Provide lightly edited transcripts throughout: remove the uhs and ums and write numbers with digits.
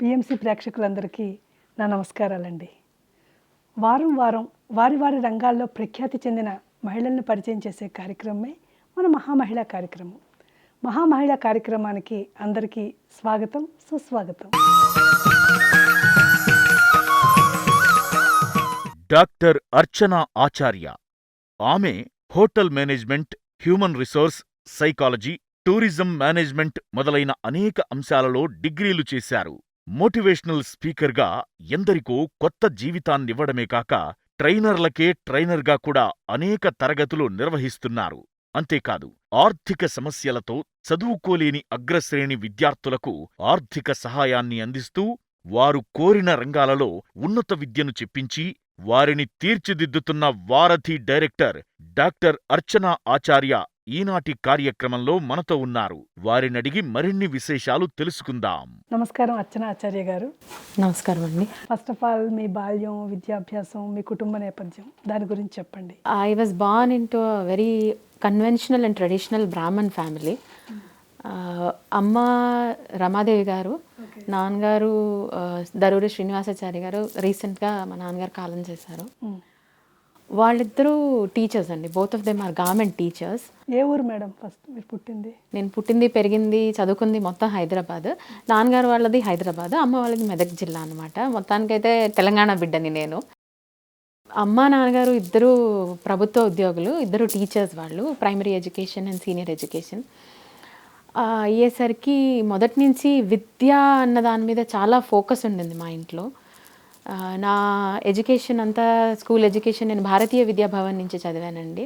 PMC ప్రేక్షకులందరికీ నా నమస్కారాలండి. వారం వారం వారి రంగాల్లో ప్రఖ్యాతి చెందిన మహిళలను పరిచయం చేసే కార్యక్రమమే మన మహామహిళా కార్యక్రమం. మహామహిళా కార్యక్రమానికి అందరికీ స్వాగతం, సుస్వాగతం. డాక్టర్ అర్చనా ఆచార్య. ఆమె hotel management, human resource psychology, tourism management మొదలైన అనేక అంశాలలో డిగ్రీలు చేశారు. మోటివేషనల్ స్పీకర్గా ఎందరికో కొత్త జీవితాన్నివ్వడమే కాక ట్రైనర్లకే ట్రైనర్గా కూడా అనేక తరగతులు నిర్వహిస్తున్నారు. అంతేకాదు, ఆర్థిక సమస్యలతో చదువుకోలేని అగ్రశ్రేణి విద్యార్థులకు ఆర్థిక సహాయాన్ని అందిస్తూ వారు కోరిన రంగాలలో ఉన్నత విద్యను చెప్పించి వారిని తీర్చిదిద్దుతున్న వారధి డైరెక్టర్ డాక్టర్ అర్చనా ఆచార్య ఈనాటి కార్యక్రమంలో మనతో ఉన్నారు. వారినడిగి మరిన్ని విశేషాలు తెలుసుకుందాం. నమస్కారం అర్చనా ఆచార్య గారు. నమస్కారం అండి. ఫస్ట్ ఆఫ్ ఆల్, మీ బాల్యం, విద్యాభ్యాసం, మీ కుటుంబ నేపథ్యం దాని గురించి చెప్పండి. I was born into very conventional and traditional Brahmin family. అమ్మ రమాదేవి గారు, నాన్నగారు దరూరి శ్రీనివాసాచారి గారు. రీసెంట్గా మా నాన్నగారు కాలం చేశారు. వాళ్ళిద్దరూ టీచర్స్ అండి. Both of them are government teachers. ఏ ఊరు మేడం ఫస్ట్ మీరు పుట్టింది? నేను పుట్టింది, పెరిగింది, చదువుకుంది మొత్తం హైదరాబాద్. నాన్నగారు వాళ్ళది హైదరాబాద్, అమ్మ వాళ్ళది మెదక్ జిల్లా అనమాట. మొత్తానికైతే తెలంగాణ బిడ్డని నేను. అమ్మ నాన్నగారు ఇద్దరు ప్రభుత్వ ఉద్యోగులు, ఇద్దరు టీచర్స్. వాళ్ళు primary education and senior education. అయ్యేసరికి మొదటి నుంచి విద్య అన్న దాని మీద చాలా ఫోకస్ ఉండింది మా ఇంట్లో. నా ఎడ్యుకేషన్ అంతా, స్కూల్ ఎడ్యుకేషన్ నేను భారతీయ విద్యాభవన్ నుంచి చదివానండి.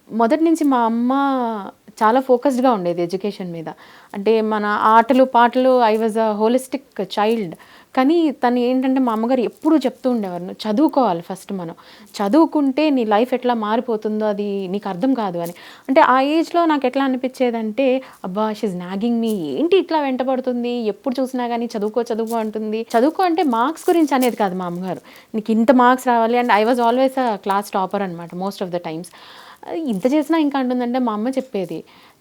మొదటి నుంచి మా అమ్మ చాలా ఫోకస్డ్గా ఉండేది ఎడ్యుకేషన్ మీద. అంటే మన ఆటలు పాటలు, I was a holistic child. కానీ తను ఏంటంటే, మా అమ్మగారు ఎప్పుడూ చెప్తూ ఉండేవారు, నువ్వు చదువుకోవాలి ఫస్ట్, మనం చదువుకుంటే నీ లైఫ్ ఎట్లా మారిపోతుందో అది నీకు అర్థం కాదు అని. అంటే ఆ ఏజ్లో నాకు ఎట్లా అనిపించేదంటే, అబ్బా షీజ్ నాగింగ్ మీ, ఏంటి ఇట్లా వెంటబడుతుంది, ఎప్పుడు చూసినా కానీ చదువుకో అంటుంది. చదువుకో అంటే మార్క్స్ గురించి అనేది కాదు మా అమ్మగారు, నీకు ఇంత మార్క్స్ రావాలి. And I was always a class topper అనమాట మోస్ట్ ఆఫ్ ద టైమ్స్. ఇంత చేసినా ఇంకా అంటుందంటే, మా అమ్మ చెప్పేది,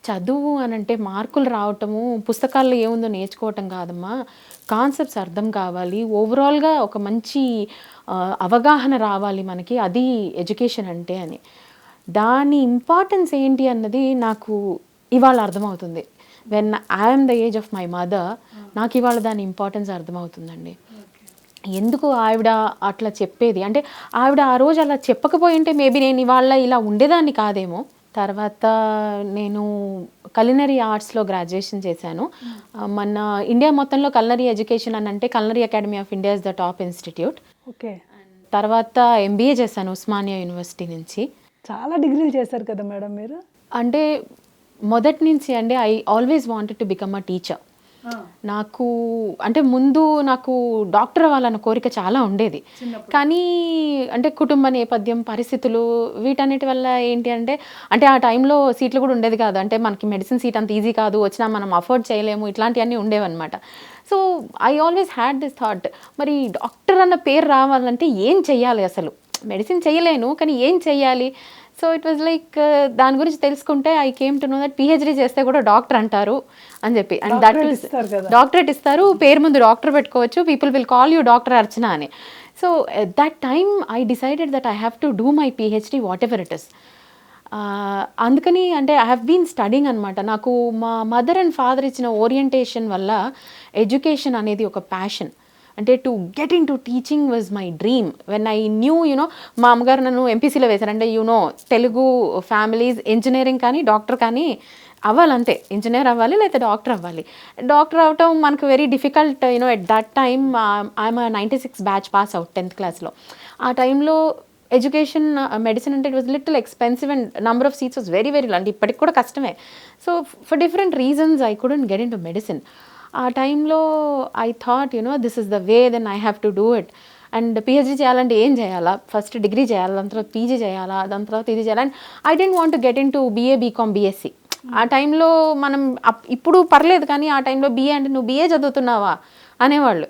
చదువు అని అంటే మార్కులు రావటము, పుస్తకాల్లో ఏముందో నేర్చుకోవటం కాదమ్మా, కాన్సెప్ట్స్ అర్థం కావాలి, ఓవరాల్గా ఒక మంచి అవగాహన రావాలి మనకి, అది ఎడ్యుకేషన్ అంటే అని. దాని ఇంపార్టెన్స్ ఏంటి అన్నది నాకు ఇవాళ అర్థమవుతుంది. When I'm the age of my mother, నాకు ఇవాళ దాని ఇంపార్టెన్స్ అర్థమవుతుందండి. ఎందుకు ఆవిడ అట్లా చెప్పేది అంటే, ఆవిడ ఆ రోజు అలా చెప్పకపోయి ఉంటే మేబీ నేను ఇవాళ ఇలా ఉండేదాన్ని కాదేమో. తర్వాత నేను కలినరీ ఆర్ట్స్లో గ్రాడ్యుయేషన్ చేశాను. మన ఇండియా మొత్తంలో కలినరీ ఎడ్యుకేషన్ అని అంటే culinary academy of India is the top institute. Okay. తర్వాత ఎంబీఏ చేశాను ఉస్మానియా యూనివర్సిటీ నుంచి. చాలా డిగ్రీలు చేశారు కదా మేడం మీరు. అంటే మొదటి నుంచి అండి, I always wanted to become a teacher. నాకు అంటే ముందు నాకు డాక్టర్ అవ్వాలన్న కోరిక చాలా ఉండేది. కానీ అంటే కుటుంబ నేపథ్యం, పరిస్థితులు, వీటన్నిటి వల్ల ఏంటి అంటే ఆ టైంలో సీట్లు కూడా ఉండేది కాదు. అంటే మనకి మెడిసిన్ సీట్ అంత ఈజీ కాదు, వచ్చినా మనం అఫోర్డ్ చేయలేము, ఇట్లాంటివన్నీ ఉండేవన్నమాట. So I always had this thought, మరి డాక్టర్ అన్న పేరు రావాలంటే ఏం చెయ్యాలి, అసలు మెడిసిన్ చేయలేను కానీ ఏం చెయ్యాలి. సో ఇట్ వాజ్ లైక్ దాని గురించి తెలుసుకుంటే I came to know that PhD చేస్తే కూడా డాక్టర్ అంటారు అని చెప్పి. అండ్ దట్ ఈస్ డాక్టరేట్ ఇస్తారు, పేరు ముందు డాక్టర్ పెట్టుకోవచ్చు, people will call you doctor Archana అని. So at that time I decided that I have to do my PhD whatever it is. అందుకని అంటే ఐ హ్యావ్ బీన్ స్టడింగ్ అనమాట. నాకు మా మదర్ అండ్ ఫాదర్ ఇచ్చిన ఓరియంటేషన్ వల్ల education అనేది ఒక ప్యాషన్. అంటే to get into teaching was my dream. When I knew మా అమ్మగారు నన్ను ఎంపీసీలో వేశారు. అంటే తెలుగు ఫ్యామిలీస్ ఇంజనీరింగ్ కానీ డాక్టర్ కానీ అవ్వాలంతే, ఇంజనీర్ అవ్వాలి లేకపోతే డాక్టర్ అవ్వాలి. డాక్టర్ అవ్వటం మనకు very difficult. At that time I'm 96 batch pass out 10th క్లాస్లో. ఆ టైంలో ఎడ్యుకేషన్, మెడిసిన్ అంటే it was little expensive and number of seats was very very, అంటే ఇప్పటికి కూడా కష్టమే. So for different reasons I couldn't get into medicine. ఆ టైంలో I thought this is the way, then I have to do it. And PhD చేయాలంటే ఏం చేయాలా, first degree చేయాలి, దాని తర్వాత పీజీ చేయాలా, దాని తర్వాత ఇది చేయాలి. And I don't want to get into BA, BCom, BSc. ఆ టైంలో మనం ఇప్పుడు పర్లేదు కానీ ఆ టైంలో బీఏ అంటే నువ్వు బీఏ చదువుతున్నావా అనేవాళ్ళు.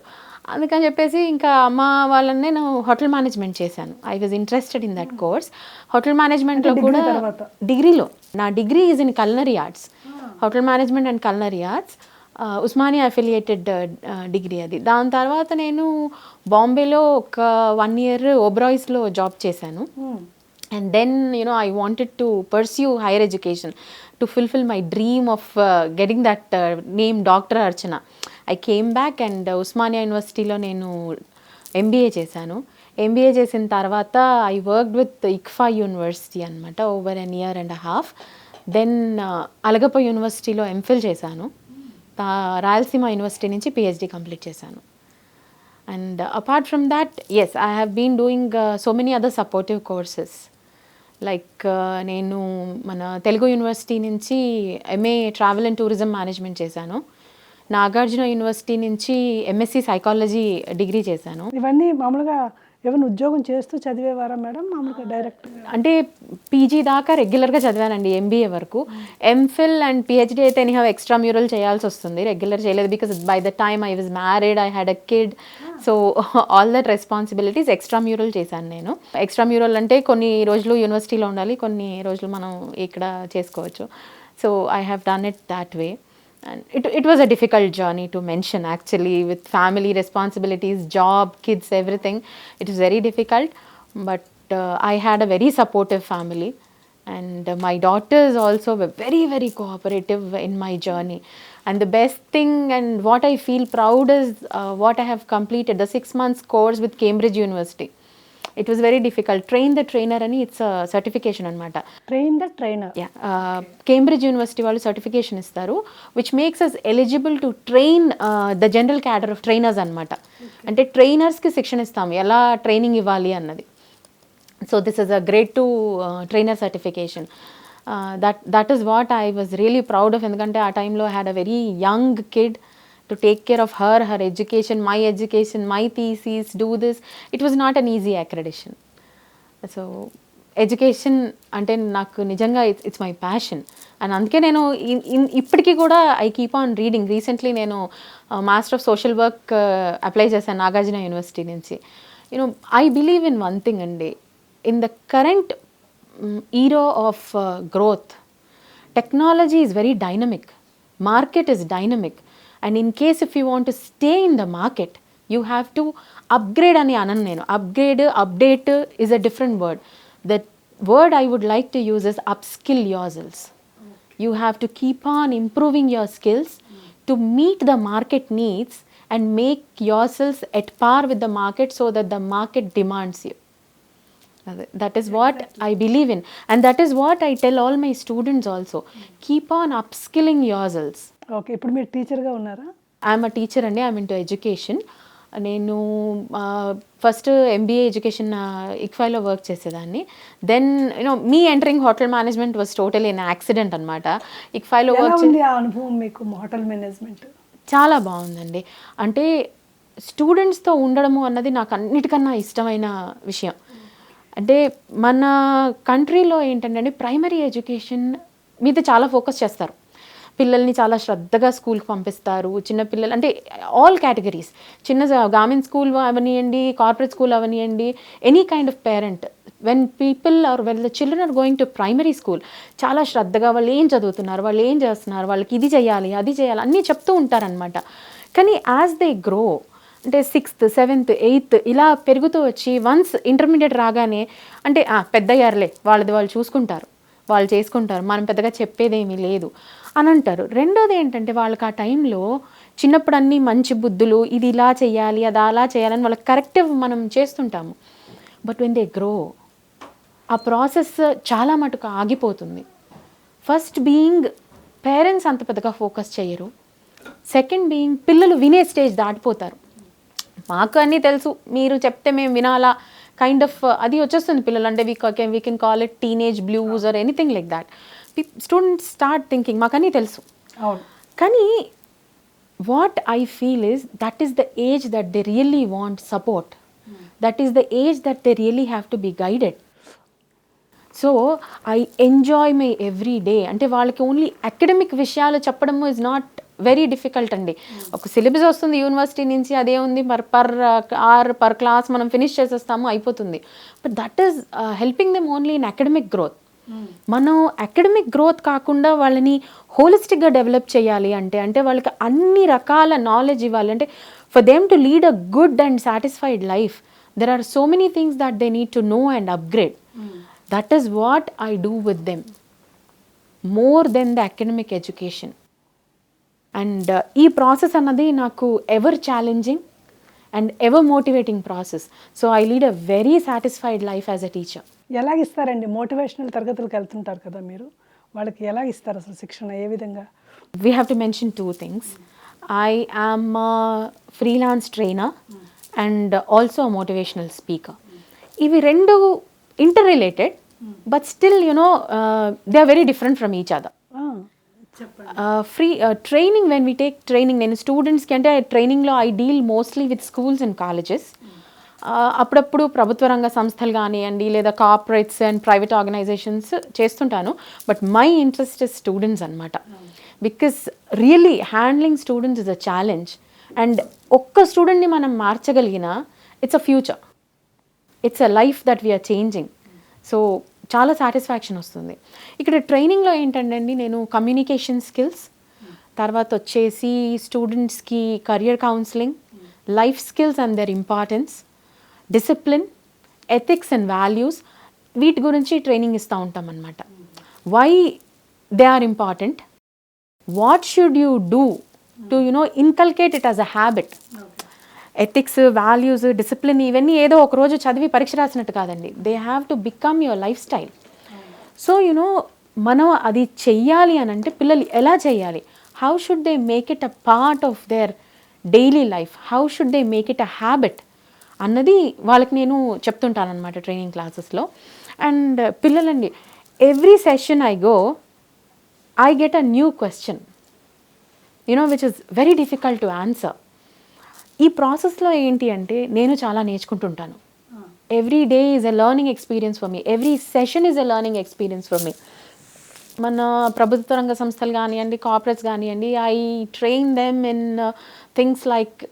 అందుకని చెప్పేసి ఇంకా అమ్మ వాళ్ళని నేను హోటల్ మేనేజ్మెంట్ చేశాను. I was interested in that course. Hotel మేనేజ్మెంట్లో కూడా డిగ్రీలో, నా degree is in culinary arts, hotel management and culinary arts. Osmania affiliated degree అది. దాని తర్వాత నేను బాంబేలో ఒక 1 year ఓబ్రాయ్స్లో జాబ్ చేశాను. And then, I wanted to pursue higher education to fulfill my dream of getting that name Dr. Archana. I came back and Usmania University లో నేను MBA చేశాను. MBA చేసిన తర్వాత I worked with ICFA University అనమాట over an year and a half. Then Alagappa యూనివర్సిటీలో MPhil చేశాను. Rayalaseema university నుంచి PhD complete చేశాను. And apart from that, yes, I have been doing so many other supportive courses. Like నేను మన Telugu university నుంచి MA travel and tourism management చేశాను. Nagarjuna university నుంచి MSc psychology degree చేశాను. ఇవన్నీ మామూలుగా ఏమైనా ఉద్యోగం చేస్తూ చదివేవారా మేడం? మామూలుగా డైరెక్ట్ అంటే PG దాకా రెగ్యులర్గా చదివానండి, MBA వరకు. MPhil అండ్ PhD అయితే ఎనీహౌ ఎక్స్ట్రా మ్యూరల్ చేయాల్సి వస్తుంది, రెగ్యులర్ చేయలేదు. Because by the time I was married, I had a kid, so all that responsibilities extra mural చేశాను నేను. ఎక్స్ట్రా మ్యూరల్ అంటే కొన్ని రోజులు యూనివర్సిటీలో ఉండాలి, కొన్ని రోజులు మనం ఇక్కడ చేసుకోవచ్చు. So I have done it that way. And it was a difficult journey to mention actually, with family responsibilities, job, kids, everything. It was very difficult, but I had a very supportive family, and my daughters also were very, very cooperative in my journey. And the best thing and what I feel proud is what I have completed, the 6 months course with Cambridge University. It was very difficult. Train the trainer అని it's a certification అనమాట. Train the trainer. Cambridge University వాళ్ళు certification ఇస్తారు, which makes us eligible to train the general cadre of trainers అనమాట. అంటే ట్రైనర్స్కి శిక్షణ ఇస్తాము, ఎలా ట్రైనింగ్ ఇవ్వాలి అన్నది. So this is a grade 2 trainer certification. That is what I was really proud of. ఎందుకంటే ఆ టైంలో I had a very young kid to take care of her education, my thesis, do this. It was not an easy accreditation. So education అంటే నాకు నిజంగా it's my passion. And అందుకే నేను ఇప్పటికీ కూడా I keep on reading. Recently నేను master of social work apply చేశాను Nagarjuna university నుంచి. I believe in one thing అండి, in the current era of growth, technology is very dynamic, market is dynamic, and in case if you want to stay in the market, you have to upgrade ani anan nenu. Upgrade, update is a different word. The word I would like to use is upskill yourselves. You have to keep on improving your skills to meet the market needs and make yourselves at par with the market so that the market demands you. That is what I believe in, and that is what I tell all my students also. Keep on upskilling yourselves. Okay, ఇప్పుడు మీరు టీచర్గా ఉన్నారా? I'm a teacher అండి, I'm into education. నేను first MBA education ఇక్ఫైలో work చేసేదాన్ని. Then me entering hotel management was totally an accident అనమాట. ఇక్ఫైలో వర్క్ ఆ అనుభవం మీకు హోటల్ మేనేజ్మెంట్? చాలా బాగుందండి. అంటే స్టూడెంట్స్తో ఉండడము అన్నది నాకు అన్నిటికన్నా ఇష్టమైన విషయం. అంటే మన కంట్రీలో ఏంటంటే ప్రైమరీ ఎడ్యుకేషన్ మీద చాలా ఫోకస్ చేస్తారు. పిల్లల్ని చాలా శ్రద్ధగా స్కూల్కి పంపిస్తారు. చిన్నపిల్లలు అంటే ఆల్ కేటగిరీస్, చిన్న గవర్నమెంట్ స్కూల్ అవనియండి, కార్పొరేట్ స్కూల్ అవనియండి, any kind of parent, when people are when the children are going to primary school చాలా శ్రద్ధగా వాళ్ళు ఏం చదువుతున్నారు, వాళ్ళు ఏం చేస్తున్నారు, వాళ్ళకి ఇది చేయాలి అది చేయాలి అన్నీ చెప్తూ ఉంటారనమాట. కానీ యాజ్ దే గ్రో, అంటే 6th 7th 8th ఇలా పెరుగుతూ వచ్చి వన్స్ ఇంటర్మీడియట్ రాగానే అంటే పెద్దయ్యారులే, వాళ్ళది వాళ్ళు చూసుకుంటారు, వాళ్ళు చేసుకుంటారు, మనం పెద్దగా చెప్పేదేమీ లేదు అని అంటారు. రెండోది ఏంటంటే వాళ్ళకి ఆ టైంలో చిన్నప్పుడు అన్నీ మంచి బుద్ధులు, ఇది ఇలా చేయాలి అది అలా చేయాలని వాళ్ళకి కరెక్టివ్ మనం చేస్తుంటాము. బట్ వెన్ దే గ్రో ఆ ప్రాసెస్ చాలా మటుకు ఆగిపోతుంది. ఫస్ట్ బీయింగ్ పేరెంట్స్ అంత పెద్దగా ఫోకస్ చేయరు. సెకండ్ బీయింగ్ పిల్లలు వినే స్టేజ్ దాటిపోతారు. మాకు అన్నీ తెలుసు, మీరు చెప్తే మేము వినాలా కైండ్ ఆఫ్ అది వచ్చేస్తుంది పిల్లలు. అంటే we can call it teenage blues or anything like that. Students start thinking మాకు అన్నీ తెలుసు. కానీ what I feel is that is the age that they really want support. That is the age that they really have to be guided. So I enjoy my every day. అంటే వాళ్ళకి only academic విషయాలు చెప్పడము is not very difficult అండి. ఒక syllabus వస్తుంది university నుంచి, అదే ఉంది పర్ క్లాస్ మనం ఫినిష్ చేసేస్తాము అయిపోతుంది. But that is helping them only in academic growth. మనం అకాడమిక్ గ్రోత్ కాకుండా వాళ్ళని హోలిస్టిక్గా డెవలప్ చేయాలి అంటే వాళ్ళకి అన్ని రకాల నాలెడ్జ్ ఇవ్వాలి అంటే for them to lead a good and satisfied life there are so many things that they need to know and upgrade. That is what I do with them more than the academic education. And ఈ process అన్నది నాకు ever challenging and ever motivating process. So I lead a very satisfied life as a teacher. ఎలాగిస్తారండి motivational తరగతులకు వెళ్తుంటారు కదా మీరు, వాళ్ళకి ఎలాగిస్తారు అసలు శిక్షణ ఏ విధంగా? We have to mention two things. I am a freelance trainer and also a motivational speaker. ఇవి రెండు interrelated but still they are very different from each other. Training, when we take training, నేను స్టూడెంట్స్కి అంటే ట్రైనింగ్లో I deal mostly with schools and colleges. అప్పుడప్పుడు ప్రభుత్వ రంగ సంస్థలు కానివ్వండి లేదా కార్పొరేట్స్ అండ్ ప్రైవేట్ ఆర్గనైజేషన్స్ చేస్తుంటాను. But my interest is students అనమాట. Because really handling students is a challenge. And ఒక్క స్టూడెంట్ని మనం మార్చగలిగిన it's a future, it's a life that we're changing. So చాలా సాటిస్ఫాక్షన్ వస్తుంది. ఇక్కడ ట్రైనింగ్లో ఏంటంటే అండి, నేను కమ్యూనికేషన్ స్కిల్స్, తర్వాత వచ్చేసి స్టూడెంట్స్కి career counselling, life skills and their importance, discipline, ethics and values, వీటి గురించి ట్రైనింగ్ ఇస్తూ ఉంటాం అన్నమాట. Why they are important, what should you do to inculcate it as a habit. Ethics, values, discipline ఇవన్నీ ఏదో ఒక రోజు చదివి పరీక్ష రాసినట్టు కాదండి. They have to become your lifestyle. So మనం అది చెయ్యాలి అని అంటే పిల్లలు ఎలా చేయాలి, how should they make it a part of their daily life, how should they make it a habit అన్నది వాళ్ళకి నేను చెప్తుంటాను అనమాట ట్రైనింగ్ క్లాసెస్లో. అండ్ పిల్లలండి, every session I go I get a new question which is very difficult to answer. ఈ ప్రాసెస్లో ఏంటి అంటే నేను చాలా నేర్చుకుంటుంటాను. Every day is a learning experience for me, every session is a learning experience for me. మన ప్రభుత్వ రంగ సంస్థలు కానివ్వండి, కార్పొరేట్స్ కానివ్వండి, I train them in things like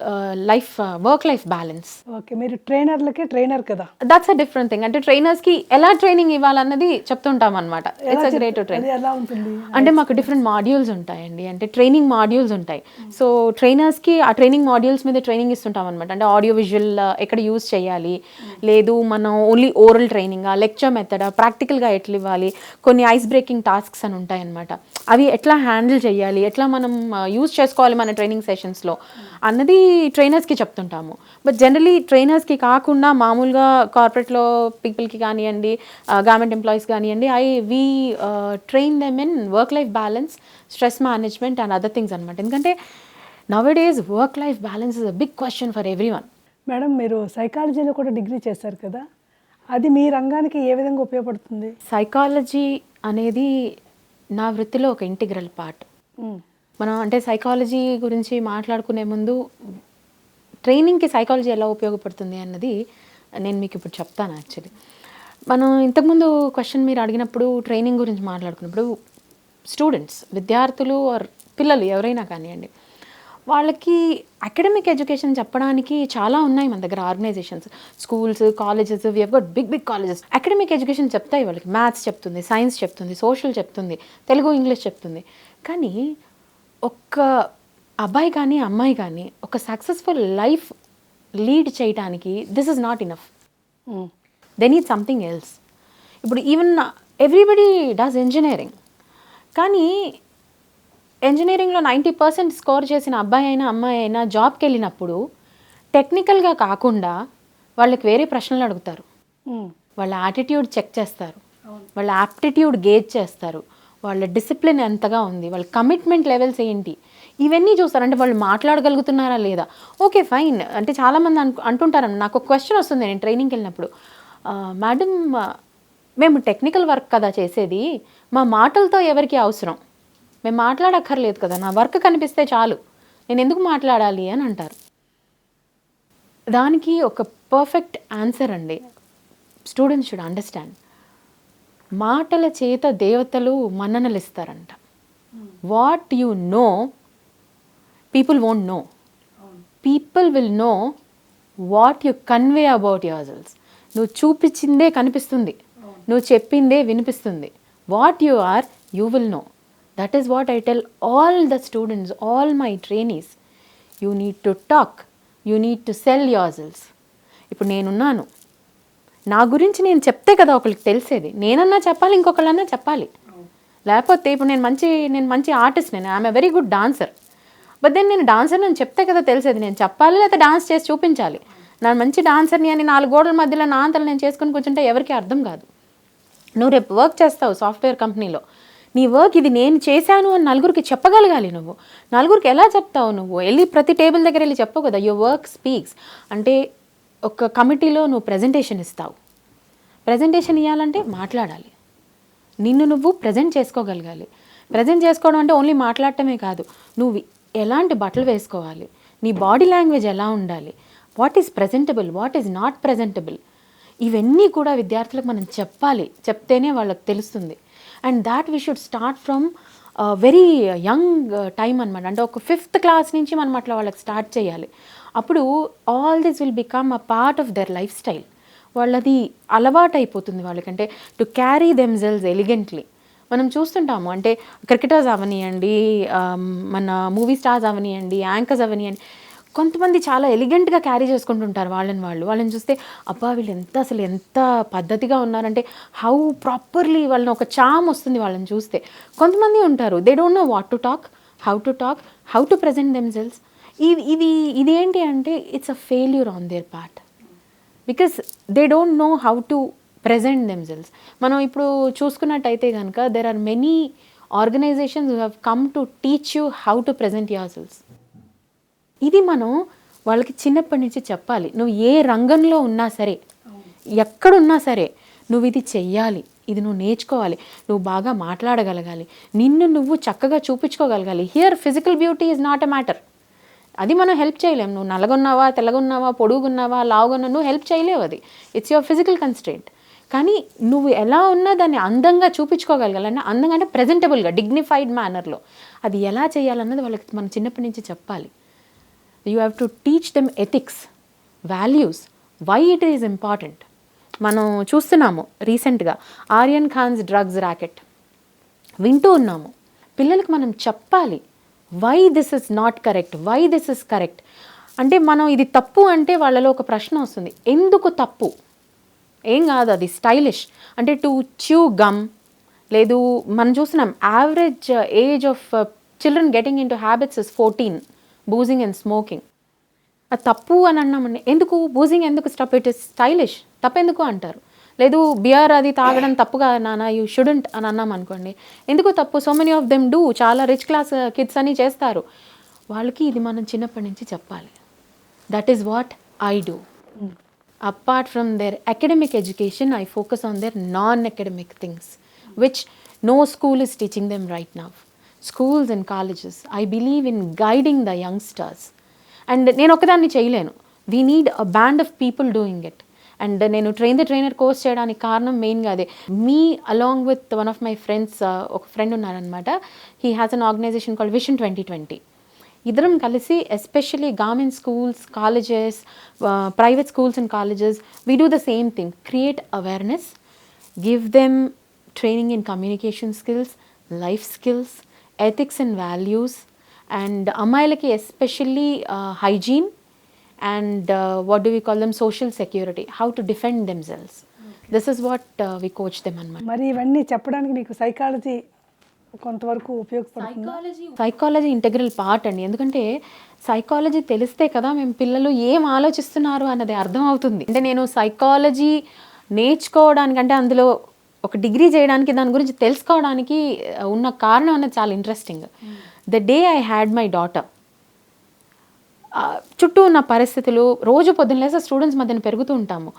work life balance. Okay, మీరు ట్రైనర్లకే ట్రైనర్ కదా. That's a different thing. అంటే ట్రైనర్స్కి ఎలా ట్రైనింగ్ ఇవ్వాలన్నది చెప్తుంటాం అనమాట. It's a great train. ఎలా ఉంటుంది అంటే మాకు డిఫరెంట్ మాడ్యూల్స్ ఉంటాయండి, అంటే ట్రైనింగ్ మాడ్యూల్స్ ఉంటాయి. సో ట్రైనర్స్కి ఆ ట్రైనింగ్ మాడ్యూల్స్ మీద ట్రైనింగ్ ఇస్తుంటాం అనమాట. అంటే ఆడియో విజువల్ ఎక్కడ యూజ్ చేయాలి, లేదు మనం ఓన్లీ ఓరల్ ట్రైనింగా, లెక్చర్ మెథడా, ప్రాక్టికల్గా ఎట్లా ఇవ్వాలి, కొన్ని ఐస్ బ్రేకింగ్ టాస్క్స్ అని ఉంటాయి అనమాట. అవి ఎట్లా హ్యాండిల్ చేయాలి, ఎట్లా మనం యూజ్ చేసుకోవాలి మన ట్రైనింగ్ సెషన్స్లో అన్నది ట్రైనర్స్కి చెప్తుంటాము. బట్ జనరలీ ట్రైనర్స్కి కాకుండా మామూలుగా కార్పొరేట్లో పీపుల్కి కానివ్వండి, గవర్నమెంట్ ఎంప్లాయీస్ కానివ్వండి, we train them in work life balance, stress management and other things అనమాట. ఎందుకంటే nowadays work life balance is a big question for everyone. Madam, మీరు సైకాలజీలో కూడా డిగ్రీ చేశారు కదా, అది మీ రంగానికి ఏ విధంగా ఉపయోగపడుతుంది? సైకాలజీ అనేది నా వృత్తిలో ఒక ఇంటిగ్రల్ పార్ట్. మనం అంటే సైకాలజీ గురించి మాట్లాడుకునే ముందు ట్రైనింగ్కి సైకాలజీ ఎలా ఉపయోగపడుతుంది అన్నది నేను మీకు ఇప్పుడు చెప్తాను. యాక్చువల్లీ మనం ఇంతకుముందు క్వశ్చన్ మీరు అడిగినప్పుడు ట్రైనింగ్ గురించి మాట్లాడుకున్నప్పుడు స్టూడెంట్స్, విద్యార్థులు ఆర్ పిల్లలు ఎవరైనా కానివ్వండి, వాళ్ళకి అకాడమిక్ ఎడ్యుకేషన్ చెప్పడానికి చాలా ఉన్నాయి మన దగ్గర organisations, schools, colleges. We have got big colleges. Academic education చెప్తాయి వాళ్ళకి, మ్యాథ్స్ చెప్తుంది, సైన్స్ చెప్తుంది, సోషల్ చెప్తుంది, తెలుగు, ఇంగ్లీష్ చెప్తుంది. కానీ ఒక్క అబ్బాయి కానీ అమ్మాయి కానీ ఒక సక్సెస్ఫుల్ లైఫ్ లీడ్ చేయడానికి this is not enough. They need something else. ఇప్పుడు ఈవెన్ ఎవ్రీబడి డస్ ఇంజనీరింగ్, కానీ ఇంజనీరింగ్లో 90% స్కోర్ చేసిన అబ్బాయి అయినా అమ్మాయి అయినా జాబ్కి వెళ్ళినప్పుడు టెక్నికల్గా కాకుండా వాళ్ళకి వేరే ప్రశ్నలు అడుగుతారు. వాళ్ళ యాటిట్యూడ్ చెక్ చేస్తారు, వాళ్ళ యాప్టిట్యూడ్ గేజ్ చేస్తారు, వాళ్ళ డిసిప్లిన్ ఎంతగా ఉంది, వాళ్ళ కమిట్మెంట్ లెవెల్స్ ఏంటి, ఇవన్నీ చూస్తారు. అంటే వాళ్ళు మాట్లాడగలుగుతున్నారా లేదా. Okay fine. అంటే చాలామంది అంటుంటారు, నాకు ఒక క్వశ్చన్ వస్తుంది నేను ట్రైనింగ్కి వెళ్ళినప్పుడు, మేడం మేము టెక్నికల్ వర్క్ కదా చేసేది, మా మాటలతో ఎవరికి అవసరం, మేము మాట్లాడక్కర్లేదు కదా, నా వర్క్ కనిపిస్తే చాలు, నేను ఎందుకు మాట్లాడాలి అని అంటారు. దానికి ఒక పర్ఫెక్ట్ ఆన్సర్ అండి, స్టూడెంట్స్ షుడ్ అండర్స్టాండ్. మాటల చేత దేవతలు మన్ననలు ఇస్తారంట. What you know people won't know, people will know what you convey about yourself. నువ్వు చూపించిందే కనిపిస్తుంది, నువ్వు చెప్పిందే వినిపిస్తుంది. What you are you will know. That is what I tell all the students, all my trainees. You need to talk, you need to sell yourselves. ఇప్పుడు నేనున్నాను, నా గురించి నేను చెప్తే కదా ఒకరికి తెలిసేది. నేనన్నా చెప్పాలి, ఇంకొకళ్ళన్నా చెప్పాలి. లేకపోతే ఇప్పుడు నేను మంచి artist, I'm a very good dancer. But then నేను డాన్సర్ అని చెప్తే కదా తెలిసేది. నేను చెప్పాలి, లేకపోతే డాన్స్ చేసి చూపించాలి. నేను మంచి డాన్సర్ని అని 4 గోడల మధ్యలో నా అంతలు నేను చేసుకుని కూర్చుంటే ఎవరికి అర్థం కాదు. నువ్వు రేపు వర్క్ చేస్తావు సాఫ్ట్వేర్ కంపెనీలో, నీ వర్క్ ఇది నేను చేశాను అని నలుగురికి చెప్పగలగాలి. నువ్వు నలుగురికి ఎలా చెప్తావు? నువ్వు వెళ్ళి ప్రతి టేబుల్ దగ్గర వెళ్ళి చెప్పవు కదా. Your work speaks. అంటే ఒక కమిటీలో నువ్వు ప్రజెంటేషన్ ఇస్తావు. ప్రజెంటేషన్ ఇవ్వాలంటే మాట్లాడాలి, నిన్ను నువ్వు ప్రజెంట్ చేసుకోగలగాలి. ప్రజెంట్ చేసుకోవడం అంటే ఓన్లీ మాట్లాడటమే కాదు. నువ్వు ఎలాంటి బట్టలు వేసుకోవాలి, నీ బాడీ లాంగ్వేజ్ ఎలా ఉండాలి, what is presentable, what is not presentable, ఇవన్నీ కూడా విద్యార్థులకు మనం చెప్పాలి. చెప్తేనే వాళ్ళకి తెలుస్తుంది. And that we should start from very young time అనమాట. అంటే ఒక 5th క్లాస్ నుంచి మనం అట్లా వాళ్ళకి స్టార్ట్ చేయాలి. అప్పుడు all this will become a part of their life style. వాళ్ళది అలవాటు అయిపోతుంది వాళ్ళకంటే టు క్యారీ దెమ్సెల్స్ ఎలిగెంట్లీ. మనం చూస్తుంటాము, అంటే క్రికెటర్స్ అవనియండి, మన మూవీ స్టార్స్ అవనియండి, యాంకర్స్ అవనియండి, కొంతమంది చాలా ఎలిగెంట్గా క్యారీ చేసుకుంటుంటారు వాళ్ళని చూస్తే అబ్బా వీళ్ళు అసలు ఎంత పద్ధతిగా ఉన్నారంటే హౌ ప్రాపర్లీ వాళ్ళని ఒక చామ్ వస్తుంది వాళ్ళని చూస్తే. కొంతమంది ఉంటారు, they don't know what to talk, how to present themselves. ఇదేంటి అంటే it's a failure on their part, because they don't know how to present themselves. మనం ఇప్పుడు చూసుకున్నట్టయితే కనుక there are many organisations who have come to teach you how to present yourselves. ఇది మనం వాళ్ళకి చిన్నప్పటి నుంచి చెప్పాలి. నువ్వు ఏ రంగంలో ఉన్నా సరే, ఎక్కడున్నా సరే, నువ్వు ఇది చెయ్యాలి, ఇది నువ్వు నేర్చుకోవాలి, నువ్వు బాగా మాట్లాడగలగాలి, నిన్ను నువ్వు చక్కగా చూపించుకోగలగాలి. Here physical beauty is not a matter. అది మనం హెల్ప్ చేయలేం. నువ్వు నల్లగున్నావా, తెల్లగున్నావా, పొడుగున్నావా, లావుగున్నా, నువ్వు హెల్ప్ చేయలేవు. అది ఇట్స్ యువర్ ఫిజికల్ కన్స్ట్రెయింట్. కానీ నువ్వు ఎలా ఉన్నా దాన్ని అందంగా చూపించుకోగలగాలంటే, అందంగా అంటే ప్రజెంటబుల్గా, డిగ్నిఫైడ్ మేనర్లో. అది ఎలా చేయాలన్నది వాళ్ళకి మనం చిన్నప్పటి నుంచి చెప్పాలి. You have to teach them ethics, values, why it is important. మనం చూస్తున్నాము రీసెంట్గా ఆర్యన్ ఖాన్స్ డ్రగ్స్ ర్యాకెట్ వింటూ ఉన్నాము. పిల్లలకు మనం చెప్పాలి why this is not correct, why this is correct. అంటే మనం ఇది తప్పు అంటే వాళ్ళలో ఒక ప్రశ్న వస్తుంది, ఎందుకు తప్పు? ఏం కాదు, అది స్టైలిష్. అంటే టు చ్యూ గమ్, లేదు మనం చూస్తున్నాం average age of children getting in to habits is 14, boozing and smoking. అది తప్పు అని అన్నామండి. ఎందుకు బూజింగ్ ఎందుకు స్టాప్, ఇట్ ఇస్ స్టైలిష్, తప్పెందుకు అంటారు. లేదు బియర్ అది తాగడం తప్పుగా నాన్న, యూ షుడెంట్ అని అన్నాం అనుకోండి, ఎందుకు తప్పు, so many of them do, చాలా రిచ్ క్లాస్ కిడ్స్ అని చేస్తారు. వాళ్ళకి ఇది మనం చిన్నప్పటి నుంచి చెప్పాలి. That is what I do. Apart from their academic education, I focus on their non-academic things, which no school is teaching them right now. Schools and colleges, I believe in guiding the youngsters. And నేను ఒకదాన్ని చేయలేను, we need a band of people doing it. And నేను train the trainer course చేయడానికి కారణం మెయిన్గా అదే. మీ along with one of my friends, ఒక ఫ్రెండ్ ఉన్నారనమాట, he has an organisation called vision 2020. ఇద్దరం కలిసి especially government schools, colleges, private schools and colleges, we do the same thing, create awareness, give them training in communication skills, life skills, ethics and values, and అమ్మాయిలకి especially hygiene and what do we call them, social security, how to defend themselves. This is what we coach them అన్నమాట. మరి ఇవన్నీ చెప్పడానికి నీకు psychology కొంతవరకు ఉపయోగపడుతుందా? Psychology integral part అండి. ఎందుకంటే సైకాలజీ తెలిస్తే కదా మేము పిల్లలు ఏం ఆలోచిస్తున్నారు అన్నది అర్థం అవుతుంది. అంటే నేను సైకాలజీ నేర్చుకోవడానికి, అంటే అందులో ఒక డిగ్రీ చేయడానికి, దాని గురించి తెలుసుకోవడానికి ఉన్న కారణం అన్నది చాలా interesting. The day I had my daughter, చుట్టూ ఉన్న పరిస్థితులు, రోజు పొద్దున్న లేసే స్టూడెంట్స్ మధ్యన పెరుగుతూ ఉంటాము.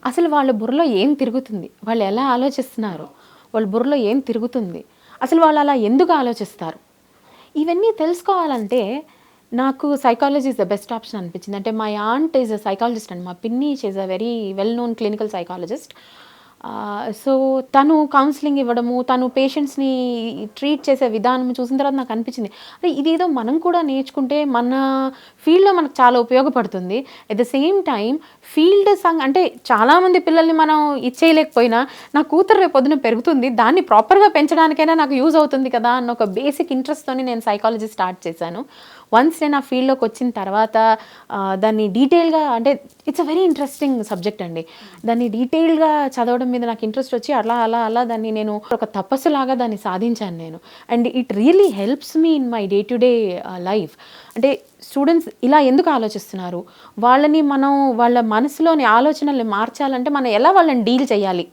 అసలు వాళ్ళ బుర్రలో ఏం తిరుగుతుంది, వాళ్ళు ఎలా ఆలోచిస్తున్నారు, వాళ్ళ బుర్రలో ఏం తిరుగుతుంది, అసలు వాళ్ళు అలా ఎందుకు ఆలోచిస్తారు, ఇవన్నీ తెలుసుకోవాలంటే నాకు psychology is the best option అనిపించింది. అంటే my aunt is a psychologist and మా పిన్ని is a very well known clinical psychologist. So తను కౌన్సిలింగ్ ఇవ్వడము, తను పేషెంట్స్ని ట్రీట్ చేసే విధానం చూసిన తర్వాత నాకు అనిపించింది, అరే ఇదేదో మనం కూడా నేర్చుకుంటే మన ఫీల్డ్లో మనకు చాలా ఉపయోగపడుతుంది. At the same time field అంటే చాలామంది పిల్లల్ని మనం ఇచ్చేయలేకపోయినా నా కూతురు రేపు పొద్దున పెరుగుతుంది, దాన్ని ప్రాపర్గా పెంచడానికైనా నాకు యూజ్ అవుతుంది కదా అన్న ఒక బేసిక్ ఇంట్రెస్ట్తోని నేను సైకాలజీ స్టార్ట్ చేశాను. వన్స్ నేను ఆ ఫీల్డ్లోకి వచ్చిన తర్వాత దాన్ని డీటెయిల్గా, అంటే it's a very interesting subject అండి. దాన్ని డీటెయిల్గా చదవడం మీద నాకు ఇంట్రెస్ట్ వచ్చి అలా అలా అలా దాన్ని నేను ఒక తపస్సులాగా దాన్ని సాధించాను నేను. And it really helps me in my day to day life. అంటే స్టూడెంట్స్ ఇలా ఎందుకు ఆలోచిస్తున్నారు, వాళ్ళని మనం వాళ్ళ మనసులోని ఆలోచనల్ని మార్చాలంటే మనం ఎలా వాళ్ళని డీల్ చేయాలి,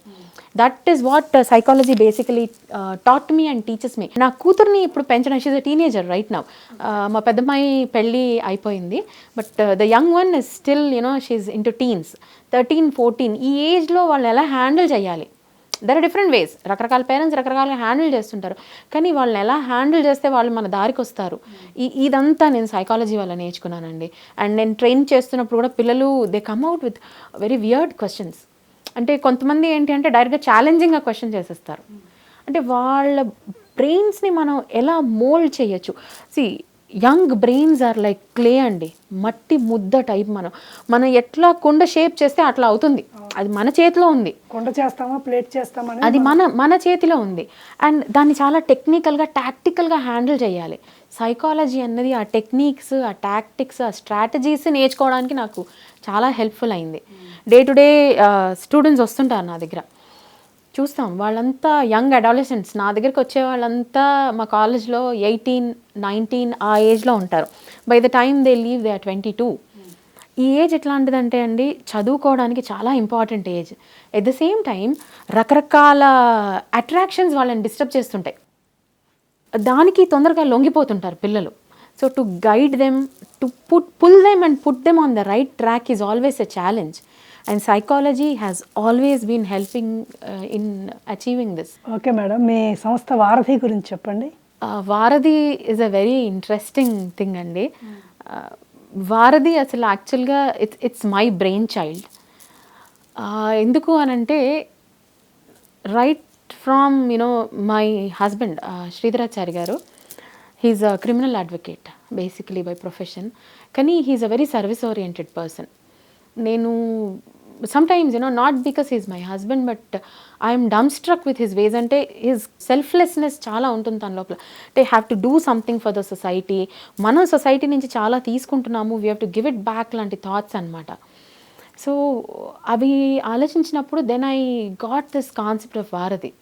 that is what psychology basically taught me and teachers me. నా కూతుర్ని ఇప్పుడు పెంచడం, she's a teenager right now. మా పెద్దమ్మాయి పెళ్ళి అయిపోయింది, but the young one is still she's into teens, 13-14. ఈ ఏజ్లో వాళ్ళు ఎలా హ్యాండిల్ చేయాలి, దర్ ఆర్ డిఫరెంట్ వేస్. రకరకాల పేరెంట్స్ రకరకాలుగా హ్యాండిల్ చేస్తుంటారు, కానీ వాళ్ళని ఎలా హ్యాండిల్ చేస్తే వాళ్ళు మన దారికి వస్తారు, ఇదంతా నేను సైకాలజీ వల్ల నేర్చుకున్నానండి. అండ్ నేను ట్రైన్ చేస్తున్నప్పుడు కూడా పిల్లలు they come out with very weird questions. అంటే కొంతమంది ఏంటి అంటే డైరెక్ట్గా ఛాలెంజింగ్గా క్వశ్చన్ చేసేస్తారు. అంటే వాళ్ళ బ్రెయిన్స్ని మనం ఎలా మోల్డ్ చేయొచ్చు. Young brains are like clay అండి, మట్టి ముద్ద టైప్. మనం ఎట్లా కుండ షేప్ చేస్తే అట్లా అవుతుంది, అది మన చేతిలో ఉంది. కొండ చేస్తామా ప్లేట్ చేస్తామా అది మన చేతిలో ఉంది. అండ్ దాన్ని చాలా టెక్నికల్గా టాక్టికల్గా హ్యాండిల్ చేయాలి. సైకాలజీ అన్నది ఆ టెక్నిక్స్, ఆ టాక్టిక్స్, ఆ స్ట్రాటజీస్ నేర్చుకోవడానికి నాకు చాలా హెల్ప్ఫుల్ అయింది. డే టు డే స్టూడెంట్స్ వస్తుంటారు నా దగ్గర, చూస్తాం వాళ్ళంతా యంగ్ అడాలసెంట్స్. నా దగ్గరికి వచ్చే వాళ్ళంతా మా కాలేజ్లో 18-19 ఆ ఏజ్లో ఉంటారు. By the time they leave they are 22. ఈ ఏజ్ ఎట్లాంటిదంటే అండి, చదువుకోవడానికి చాలా important age. At the same time రకరకాల అట్రాక్షన్స్ వాళ్ళని డిస్టర్బ్ చేస్తుంటాయి, దానికి తొందరగా లొంగిపోతుంటారు పిల్లలు. So to guide them, to pull them and put them on the right track is always a challenge. And psychology has always been helping in achieving this. Okay madam, మీ సంస్థ వారధి గురించి చెప్పండి. వారధి is a very interesting thing అండి. వారధి అసలు యాక్చువల్గా it's my brain child. ఎందుకు అనంటే right from my husband Sridharachari garu, he's a criminal advocate basically by profession, కానీ he's a very service oriented person. నేను sometimes not because he's my husband, but I am dumbstruck with his ways. అంటే his selflessness చాలా ఉంటుంది తన లోపల. అంటే have to do something for the society, మనం society నుంచి చాలా తీసుకుంటున్నాము, we have to give it back లాంటి థాట్స్ అనమాట. సో అవి ఆలోచించినప్పుడు then I got this concept of Varadhi.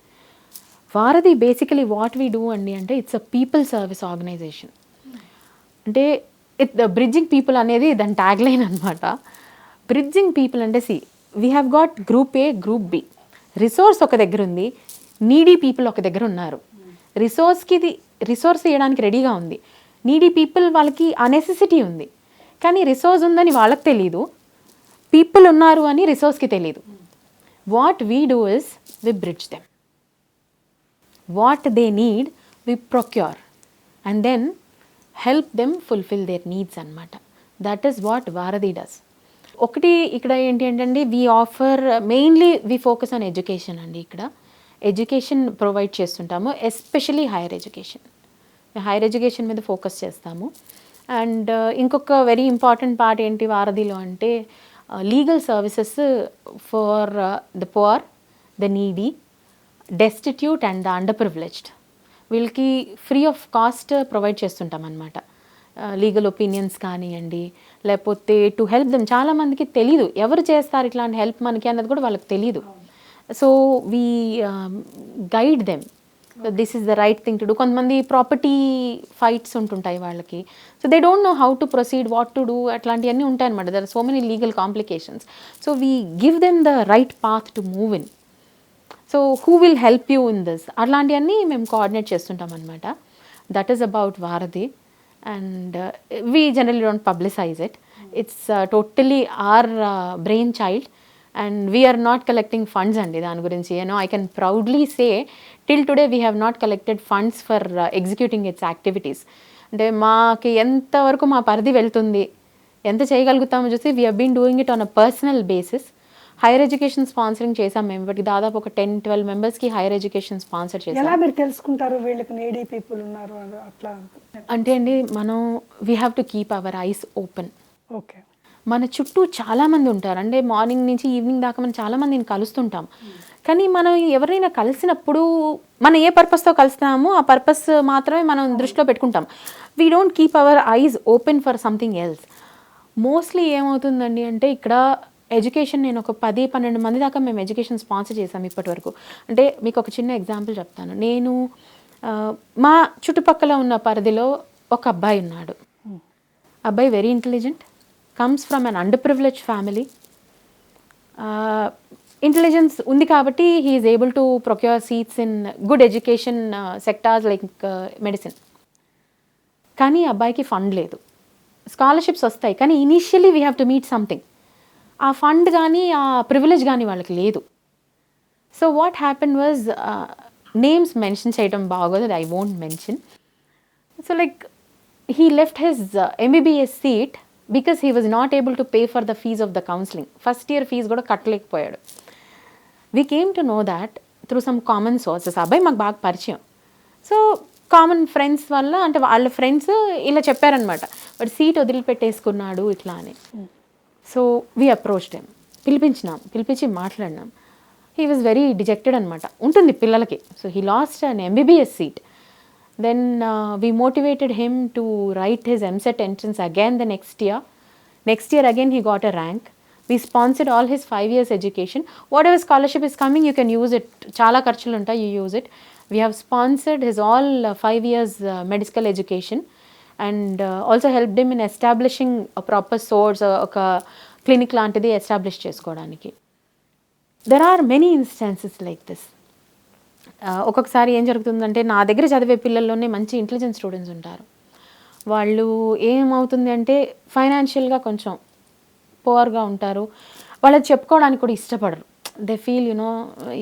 Varadhi basically what we do అండి అంటే it's a people service organization. అంటే బ్రిడ్జింగ్ పీపుల్ అనేది దాని ట్యాగ్ లైన్ అనమాట. బ్రిడ్జింగ్ పీపుల్ అంటే we have got group A, group B. Resource ఒక దగ్గర ఉంది, నీడీ పీపుల్ ఒక దగ్గర ఉన్నారు. రిసోర్స్ ఇవ్వడానికి రెడీగా ఉంది, నీడీ పీపుల్ వాళ్ళకి ఆ నెసెసిటీ ఉంది, కానీ రిసోర్స్ ఉందని వాళ్ళకి తెలీదు, పీపుల్ ఉన్నారు అని రిసోర్స్కి తెలీదు. What we do is we bridge them. What they need we procure and then help them fulfil their needs అనమాట. That is what Varadhi does. ఒకటి ఇక్కడ ఏంటి అంటే we offer mainly we focus on education అండి. ఇక్కడ ఎడ్యుకేషన్ ప్రొవైడ్ చేస్తుంటాము, especially higher education మీద focus చేస్తాము. అండ్ ఇంకొక వెరీ ఇంపార్టెంట్ పార్ట్ ఏంటి వారధిలో అంటే legal services for the poor, the needy, destitute and the under privileged. వీళ్ళకి ఫ్రీ ఆఫ్ కాస్ట్ ప్రొవైడ్ చేస్తుంటాం అన్నమాట. లీగల్ ఒపీనియన్స్ కానివ్వండి, లేకపోతే టు హెల్ప్ దెమ్. చాలామందికి తెలీదు ఎవరు చేస్తారు ఇట్లాంటి హెల్ప్ మనకి అన్నది కూడా వాళ్ళకి తెలీదు. So we guide them, this is the right thing to do. కొంతమంది ప్రాపర్టీ ఫైట్స్ ఉంటుంటాయి వాళ్ళకి, so they don't know how to proceed, what to do, అట్లాంటివన్నీ ఉంటాయి అనమాట. There are so many legal complications. So we give them the right path to move in. So who will help you in this, అట్లాంటివన్నీ మేము coordinate చేస్తుంటాం అనమాట. That is about Varadhi. And we generally don't publicize it. It's totally our brainchild, and we are not collecting funds andi dani gurinchi. I can proudly say till today we have not collected funds for executing its activities. అంటే మాకి ఎంతవరకు మా పరిధి వెళ్తుంది, ఎంత చేయగలుగుతామో చూసి we have been doing it on a personal basis higher education sponsoring చేసాం మేము, బట్ దాదాపు ఒక 10-12 మెంబర్స్కి హైయర్ ఎడ్యుకేషన్ స్పాన్సర్ చేసాం. ఎలా మీరు తెలుసుకుంటారు వీళ్ళకి నీడీ పీపుల్ ఉన్నారు అట్లా? అంటే అండి, మనం we have to keep our eyes open. Okay. మన చుట్టూ చాలామంది ఉంటారు, అంటే మార్నింగ్ నుంచి ఈవినింగ్ దాకా మనం చాలామందిని కలుస్తుంటాం. కానీ మనం ఎవరైనా కలిసినప్పుడు మనం ఏ పర్పస్తో కలుస్తున్నామో ఆ పర్పస్ మాత్రమే మనం దృష్టిలో పెట్టుకుంటాం. We don't keep our eyes open for something else. Mostly ఏమవుతుందండి అంటే, ఇక్కడ ఎడ్యుకేషన్ నేను ఒక 10-12 మంది దాకా మేము ఎడ్యుకేషన్ స్పాన్సర్ చేసాం ఇప్పటి వరకు. అంటే మీకు ఒక చిన్న ఎగ్జాంపుల్ చెప్తాను. నేను మా చుట్టుపక్కల ఉన్న పరిధిలో ఒక అబ్బాయి ఉన్నాడు. అబ్బాయి very intelligent, comes from an under privilege family. Intelligence ఉంది కాబట్టి he is able to procure seats in good education sectors like medicine. కానీ అబ్బాయికి ఫండ్ లేదు. స్కాలర్షిప్స్ వస్తాయి కానీ initially we have to meet something. ఆ ఫండ్ కానీ ఆ ప్రివిలేజ్ కానీ వాళ్ళకి లేదు. So what happen was, names mention చేయడం బాగోదు, I won't mention. So like he left his MBBS seat because he was not able to pay for the fees of the counseling. First year fees కూడా కట్టలేకపోయాడు. We came to know that through some common sources. అబ్బాయి మాకు బాగా పరిచయం. So common friends వల్ల, అంటే వాళ్ళ friends ఇలా చెప్పారనమాట, బట్ సీట్ వదిలిపెట్టేసుకున్నాడు ఇట్లా అని. సో వీ అప్రోచ్డ్ హిమ్, పిలిపించి మాట్లాడినాం. హీ వాజ్ వెరీ డిజెక్టెడ్ అనమాట, ఉంటుంది పిల్లలకి. So he lost an MBBS seat. Then we motivated him to write his MSET entrance again the next year. Next year again he got a rank. We sponsored all his 5 years education. Whatever scholarship is coming, you can use it. Chala kharchulu unta, you use it. We have sponsored his all 5 years medical education, and also helped him in establishing a proper source, oka clinic lantidi establish chesukodaniki. There are many instances like this. ఒక్కొక్కసారి ఏం జరుగుతుందంటే, నా దగ్గర చదివే పిల్లల్లోనే మంచి intelligent students ఉంటారు. వాళ్ళు ఏమవుతుంది అంటే ఫైనాన్షియల్గా కొంచెం పువర్గా ఉంటారు. వాళ్ళకి చెప్పుకోవడానికి కూడా ఇష్టపడరు. దే ఫీల్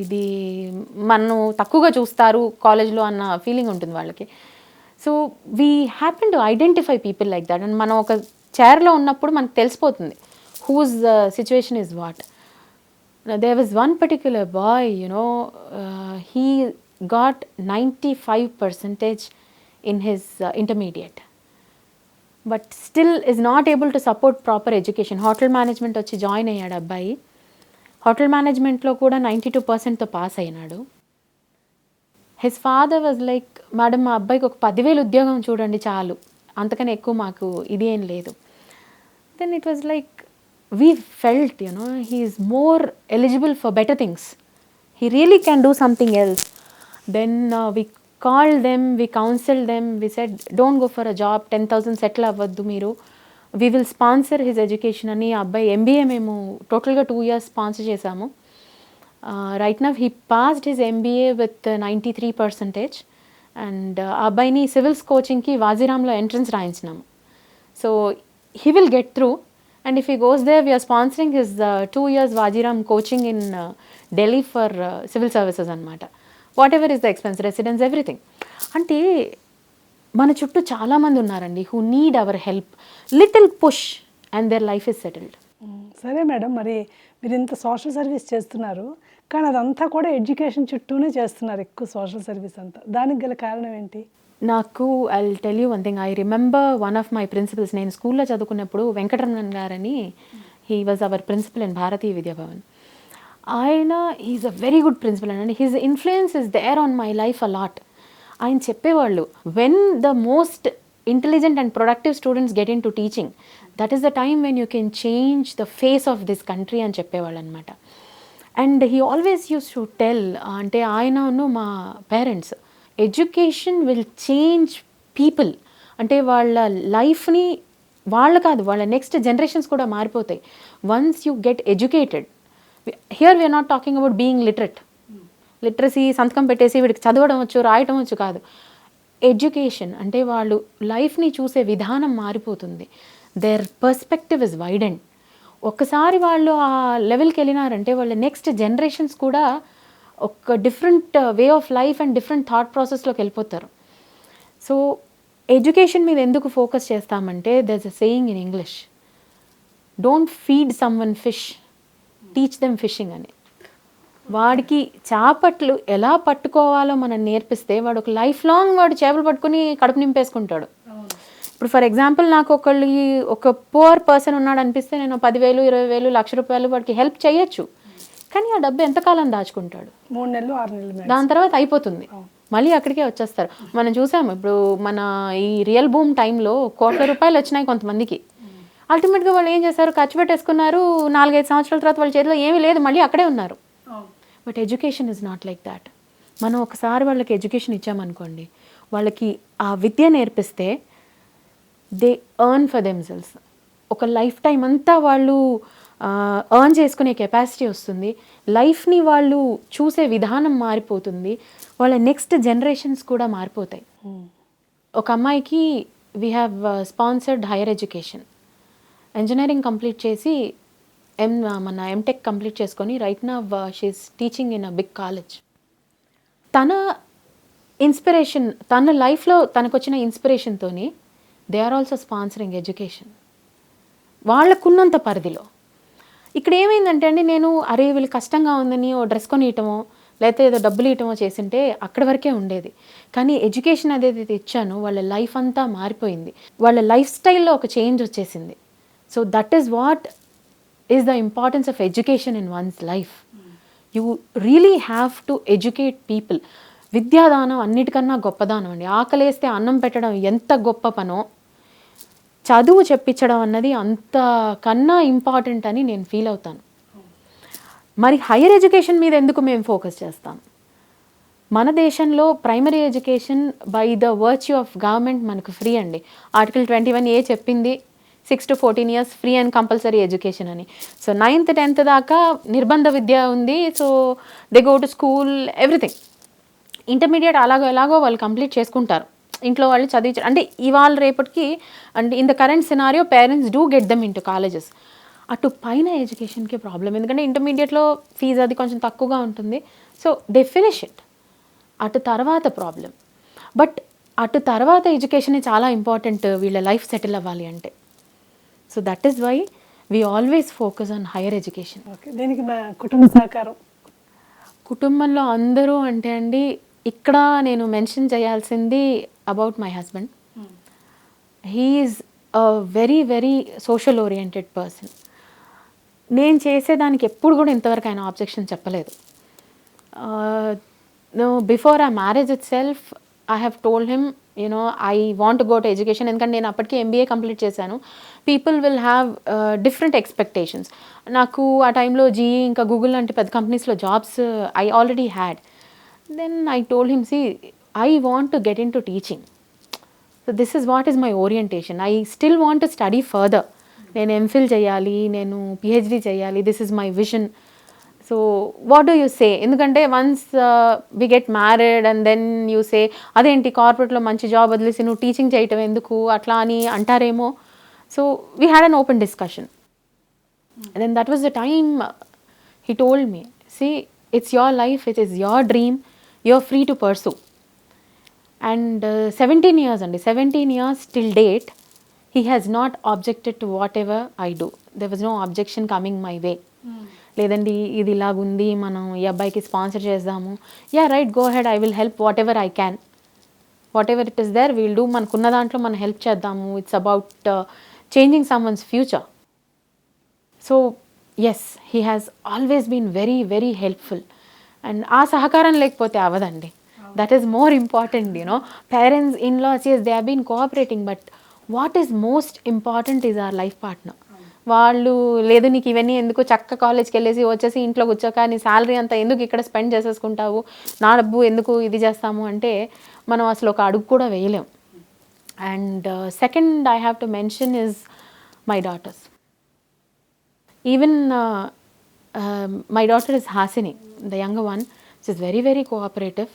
ఇది మనం తక్కువగా చూస్తారు కాలేజ్లో అన్న ఫీలింగ్ ఉంటుంది వాళ్ళకి. So we happen to identify people like that. And మనం ఒక చైర్లో ఉన్నప్పుడు మనకు తెలిసిపోతుంది whose situation is what. There was one particular boy, he got 95% in his intermediate, but still is not able to support proper education. Hotel management వచ్చి join అయ్యాడు అబ్బాయి. Hotel మేనేజ్మెంట్లో కూడా 92%తో పాస్ అయినాడు. His father was like, madam మా అబ్బాయికి ఒక 10,000 ఉద్యోగం చూడండి చాలు, అంతకన్నా ఎక్కువ మాకు ఇది ఏం లేదు. Then it was like, we felt he is more eligible for better things, he really can do something else. Then we called them, we counseled them, we said don't go for a job, 10,000 settle avvaddu meeru, we will sponsor his education ani. Abbai MBA memu total ga 2 years sponsor chesamu. Right now he passed his MBA with 93%, and abbai ni civils coaching ki Vaziram lo entrance raయించినాము. So he will get through. And if he goes there, we are sponsoring his 2 years Vajiram coaching in Delhi for civil services anamata. Whatever is the expense, residence, everything. అంటే మన చుట్టూ చాలామంది ఉన్నారండి who need our help. Little push and their life is settled. సరే madam, మరి మీరు ఇంత social service చేస్తున్నారు, కానీ అదంతా కూడా ఎడ్యుకేషన్ చుట్టూనే చేస్తున్నారు, ఎక్కువ సోషల్ సర్వీస్ అంతా. దానికి గల కారణం ఏంటి? నాకు I will tell you one thing. I remember one of my principles. నేను స్కూల్లో చదువుకున్నప్పుడు వెంకటరమణన్ గారని, he was our principal in భారతీయ విద్యాభవన్. ఆయన is a very good principal అండి. His influence is there on my life a lot. ఆయన చెప్పేవాళ్ళు, when the most intelligent and productive students get into teaching, that is the time when you can change the face of this country అని చెప్పేవాళ్ళు అనమాట. And he always use to tell, అంటే ఆయనను మా parents, education will change people. అంటే వాళ్ళ లైఫ్ని వాళ్ళ కాదు, వాళ్ళ నెక్స్ట్ జనరేషన్స్ కూడా మారిపోతాయి once you get educated. Here we're not talking about being literate. Literacy సంతకం పెట్టేసి వీడికి చదవడం వచ్చు రాయటం వచ్చు కాదు. ఎడ్యుకేషన్ అంటే వాళ్ళు లైఫ్ని చూసే విధానం మారిపోతుంది. Their perspective is widened. ఒక్కసారి వాళ్ళు ఆ లెవెల్కి వెళ్ళినారంటే వాళ్ళ నెక్స్ట్ జనరేషన్స్ కూడా ఒక different way of life and different thought ప్రాసెస్లోకి వెళ్ళిపోతారు. సో ఎడ్యుకేషన్ మీద ఎందుకు ఫోకస్ చేస్తామంటే, there is a saying in English, don't feed some one fish, teach them fishing అని. వాడికి చేపట్లు ఎలా పట్టుకోవాలో మనం నేర్పిస్తే వాడు ఒక లైఫ్ లాంగ్ వాడు చేపలు పట్టుకుని కడుపు నింపేసుకుంటాడు. ఇప్పుడు ఫర్ ఎగ్జాంపుల్ నాకు ఒక పువర్ పర్సన్ ఉన్నాడు అనిపిస్తే నేను 10,000, 20,000, ₹1,00,000 వాడికి హెల్ప్ చేయొచ్చు. కానీ ఆ డబ్బు ఎంతకాలం దాచుకుంటాడు? 3 నెలలు 6 నెలలు. దాని తర్వాత అయిపోతుంది, మళ్ళీ అక్కడికే వచ్చేస్తారు. మనం చూసాము ఇప్పుడు మన ఈ రియల్ బూమ్ టైంలో ₹1,00,00,000 వచ్చినాయి కొంతమందికి. అల్టిమేట్గా వాళ్ళు ఏం చేశారు? ఖర్చు పెట్టేసుకున్నారు. 4-5 సంవత్సరాల తర్వాత వాళ్ళ చేతిలో ఏమీ లేదు, మళ్ళీ అక్కడే ఉన్నారు. But education is not like that. మనం ఒకసారి వాళ్ళకి ఎడ్యుకేషన్ ఇచ్చామనుకోండి, వాళ్ళకి ఆ విద్య నేర్పిస్తే దే ఎర్న్ ఫర్ దెమ్సెల్స్. ఒక లైఫ్ టైం అంతా వాళ్ళు ఎర్న్ చేసుకునే కెపాసిటీ వస్తుంది. లైఫ్ని వాళ్ళు చూసే విధానం మారిపోతుంది. వాళ్ళ నెక్స్ట్ జనరేషన్స్ కూడా మారిపోతాయి. ఒక అమ్మాయికి we have sponsored higher education. Engineering complete చేసి మన ఎంటెక్ కంప్లీట్ చేసుకొని right now she's teaching in a big college. తన ఇన్స్పిరేషన్, తన లైఫ్లో తనకు వచ్చిన ఇన్స్పిరేషన్తోని they are also sponsoring education వాళ్ళకున్నంత పరిధిలో. ఇక్కడ ఏమైందంటే అండి, నేను అరే వీళ్ళు కష్టంగా ఉందని ఓ డ్రెస్ కొని ఇవ్వటమో లేకపోతే ఏదో డబ్బులు ఇవ్వటమో చేసింటే అక్కడి వరకే ఉండేది. కానీ ఎడ్యుకేషన్ అదేదైతే ఇచ్చానో వాళ్ళ లైఫ్ అంతా మారిపోయింది. వాళ్ళ లైఫ్ స్టైల్లో ఒక చేంజ్ వచ్చేసింది. So that is what is the importance of education in one's life. You really have to educate people. విద్యాదానం అన్నిటికన్నా గొప్పదానం అండి. ఆకలేస్తే అన్నం పెట్టడం ఎంత గొప్ప పనో చదువు చెప్పించడం అన్నది అంతకన్నా ఇంపార్టెంట్ అని నేను ఫీల్ అవుతాను. మరి హైయర్ ఎడ్యుకేషన్ మీద ఎందుకు మేము ఫోకస్ చేస్తాం? మన దేశంలో primary education by the virtue of government మనకు ఫ్రీ అండి. ఆర్టికల్ 21A చెప్పింది 6 to 14 years free and compulsory education అని. సో 9th, 10th దాకా నిర్బంధ విద్య ఉంది. So they go to school everything. Intermediate ఎలాగో వాళ్ళు కంప్లీట్ చేసుకుంటారు. ఇంట్లో వాళ్ళు చదివించారు అంటే ఇవాళ రేపటికి అంటే in the current scenario parents do get them in to colleges. అటు పైన ఎడ్యుకేషన్కే ప్రాబ్లం, ఎందుకంటే ఇంటర్మీడియట్లో ఫీజు అది కొంచెం తక్కువగా ఉంటుంది. So they finish it. అటు తర్వాత ప్రాబ్లం. బట్ అటు తర్వాత ఎడ్యుకేషన్ చాలా ఇంపార్టెంట్ వీళ్ళ లైఫ్ సెటిల్ అవ్వాలి అంటే. So that is why we always focus on higher education. Okay, దీనికి నా కుటుంబ సహకారం? కుటుంబంలో అందరూ అంటే అండి, ఇక్కడ నేను మెన్షన్ చేయాల్సింది about my husband. He is a very very social oriented person. నేను చేసేదానికి ఎప్పుడు కూడా ఇంతవరకు ఆయన ఆబ్జెక్షన్ చెప్పలేదు. బిఫోర్ ఆ marriage it self I have told him I want to go to education. ఎందుకంటే నేను అప్పటికే MBA కంప్లీట్ చేశాను. People will have different expectations. నాకు ఆ టైంలో GE ఇంకా గూగుల్ లాంటి పెద్ద కంపెనీస్లో jobs I already had. Then I told him, see, I want to get into teaching. So this is what is my orientation. I still want to study further. నేను MPhil చేయాలి, నేను PhD చేయాలి. This is my vision. So what do you say? ఎందుకంటే once we get married and then you say, అదేంటి కార్పొరేట్లో మంచి job వదిలేసి నువ్వు teaching చేయటం ఎందుకు అట్లా అని అంటారేమో. So we had an open discussion. And then that was the time he told me, see, it's your life, it is your dream. You're free to pursue. And 17 years అండి, 17 years till date he has not objected to whatever I do. There was no objection coming my way. లేదండి ఇది ఇలాగుంది, మనం ఈ అబ్బాయికి sponsor చేద్దాము, yeah right, go ahead, I will help whatever I can, whatever it is there will do. మనకున్న దాంట్లో మనం help చేద్దాము. It's about changing someone's future. So yes, he has always been very very helpful. And ఆ సహకారం లేకపోతే అవ్వదండి. That is more important. Parents, in-laws, yes they have been cooperating, but what is most important is our life partner. వాళ్ళు లేదు నీకు ఇవన్నీ ఎందుకు, చక్క కాలేజ్కి వెళ్ళేసి వచ్చేసి ఇంట్లో కూర్చోక నీ శాలరీ అంతా ఎందుకు ఇక్కడ స్పెండ్ చేసేసుకుంటావు, నా డబ్బు ఎందుకు ఇది చేస్తాము అంటే మనం అసలు ఒక అడుగు కూడా వేయలేం. And second I have to mention is my daughters. Even my daughter is Hasini, the younger one. She is very very cooperative.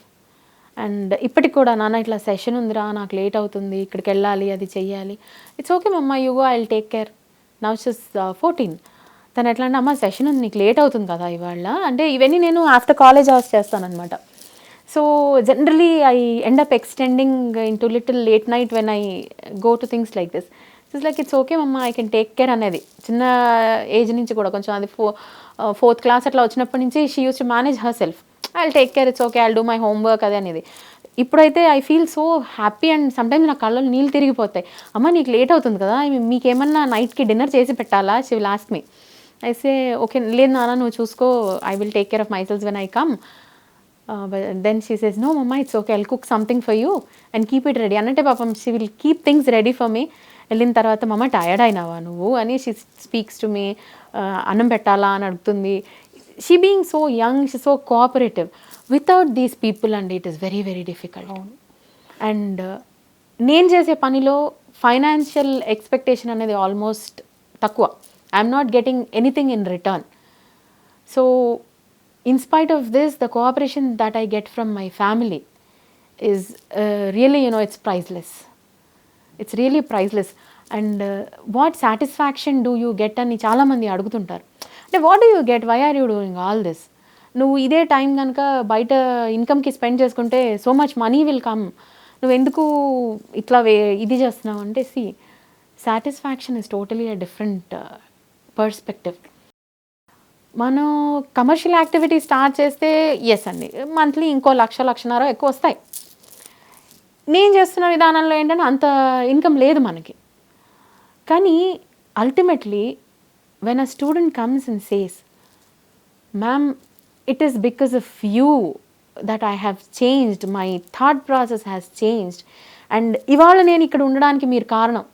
And ఇప్పటికి కూడా నాన్న ఇట్లా సెషన్ ఉందిరా, నాకు లేట్ అవుతుంది, ఇక్కడికి వెళ్ళాలి, అది చెయ్యాలి, ఇట్స్ ఓకే మమ్మ, you go, I will take care. Now she is 14. తను ఎట్లా అంటే అమ్మ సెషన్ ఉంది, నీకు లేట్ అవుతుంది కదా ఇవాళ అంటే, ఇవన్నీ నేను ఆఫ్టర్ కాలేజ్ అవర్స్ చేస్తానన్నమాట. So generally I end up extending in to little late night when I go to things like this. It's like it's okay mumma, I can take care అనేది. చిన్న age నుంచి కూడా కొంచెం అది 4th class అట్లా వచ్చినప్పటి నుంచి she use to manage her self. I will take care, it's okay, I will do my homework అది అనేది. ఇప్పుడైతే I feel so happy and sometimes నా కళ్ళలో నీళ్ళు తిరిగిపోతాయి. అమ్మ నీకు లేట్ అవుతుంది కదా, మీకేమన్నా నైట్కి డిన్నర్ చేసి పెట్టాలా, షీ విల్ ఆస్క్ మీ. అయితే ఓకే లేదు నాన్న నువ్వు చూసుకో, I will take care of myself when I come. Then she says no mumma it's okay, I will cook something for you and keep it ready అన్నట్టే పాపం she will keep things ready for me. వెళ్ళిన తర్వాత మమ్మ tired అయినావా నువ్వు అని she speaks to me. అన్నం పెట్టాలా అని అడుగుతుంది. She being so young, she so cooperative. Without these people and it is very very difficult. And నేను చేసే పనిలో ఫైనాన్షియల్ ఎక్స్పెక్టేషన్ అనేది ఆల్మోస్ట్ తక్కువ. I'm not getting anything in return. So in spite of this, the cooperation that I get from my family is really, it's priceless. It's really priceless. And what satisfaction do you get అని చాలా మంది అడుగుతుంటారు. అంటే what do you get, why are you doing all this? నువ్వు ఇదే time కనుక బయట ఇన్కమ్కి spend చేసుకుంటే so much money will come, నువ్వు ఎందుకు ఇట్లా ఇది చేస్తున్నావు అంటే, satisfaction is totally a different perspective. మనం కమర్షియల్ యాక్టివిటీ స్టార్ట్ చేస్తే ఎస్ అండి, మంత్లీ ఇంకో 1,00,000-1,50,000 ఎక్కువ వస్తాయి. నేను చేస్తున్న విధానంలో ఏంటంటే అంత ఇన్కమ్ లేదు మనకి. కానీ ultimately when a student comes and says, ma'am it is because of you that I have changed, my thought process has changed, and ఇవాళ నేను ఇక్కడ ఉండడానికి మీరు కారణం,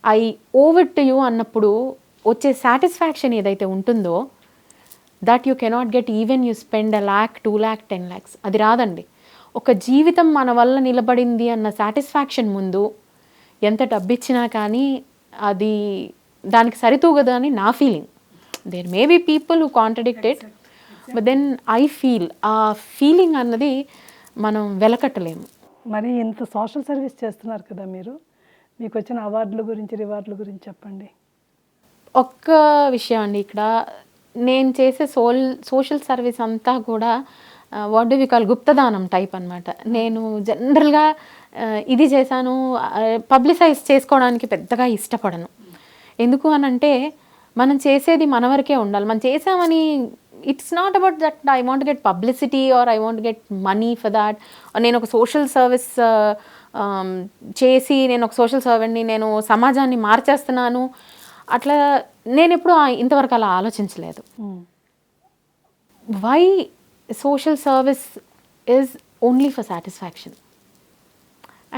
I owe it to you అన్నప్పుడు వచ్చే సాటిస్ఫాక్షన్ ఏదైతే ఉంటుందో, that you cannot get even you spend 1 lakh, 2 lakh, 10 lakhs, అది రాదండి. ఒక జీవితం మన వల్ల నిలబడింది అన్న సాటిస్ఫాక్షన్ ముందు ఎంత డబ్బు ఇచ్చినా కానీ అది దానికి సరితూగదు అని నా feeling. There may be people who contradict it, but then I feel ఆ ఫీలింగ్ అన్నది మనం వెలకట్టలేము. మరి ఇంత సోషల్ సర్వీస్ చేస్తున్నారు కదా మీరు, మీకు వచ్చిన అవార్డుల గురించి, రివార్డుల గురించి చెప్పండి. ఒక్క విషయం అండి, ఇక్కడ నేను చేసే సోషల్ సర్వీస్ అంతా కూడా వాట్ డు వి కాల్ గుప్తదానం టైప్ అనమాట. నేను జనరల్గా ఇది చేశాను పబ్లిసైజ్ చేసుకోవడానికి పెద్దగా ఇష్టపడను. ఎందుకు అనంటే మనం చేసేది మన వరకే ఉండాలి. మనం చేసామని it's not about that I want get publicity are I want get money for that. నేను ఒక సోషల్ సర్వీస్ చేసి నేను ఒక సోషల్ సర్వెంట్ని, నేను సమాజాన్ని మార్చేస్తున్నాను అట్లా నేను ఎప్పుడు ఇంతవరకు అలా ఆలోచించలేదు. Why social service is only for satisfaction.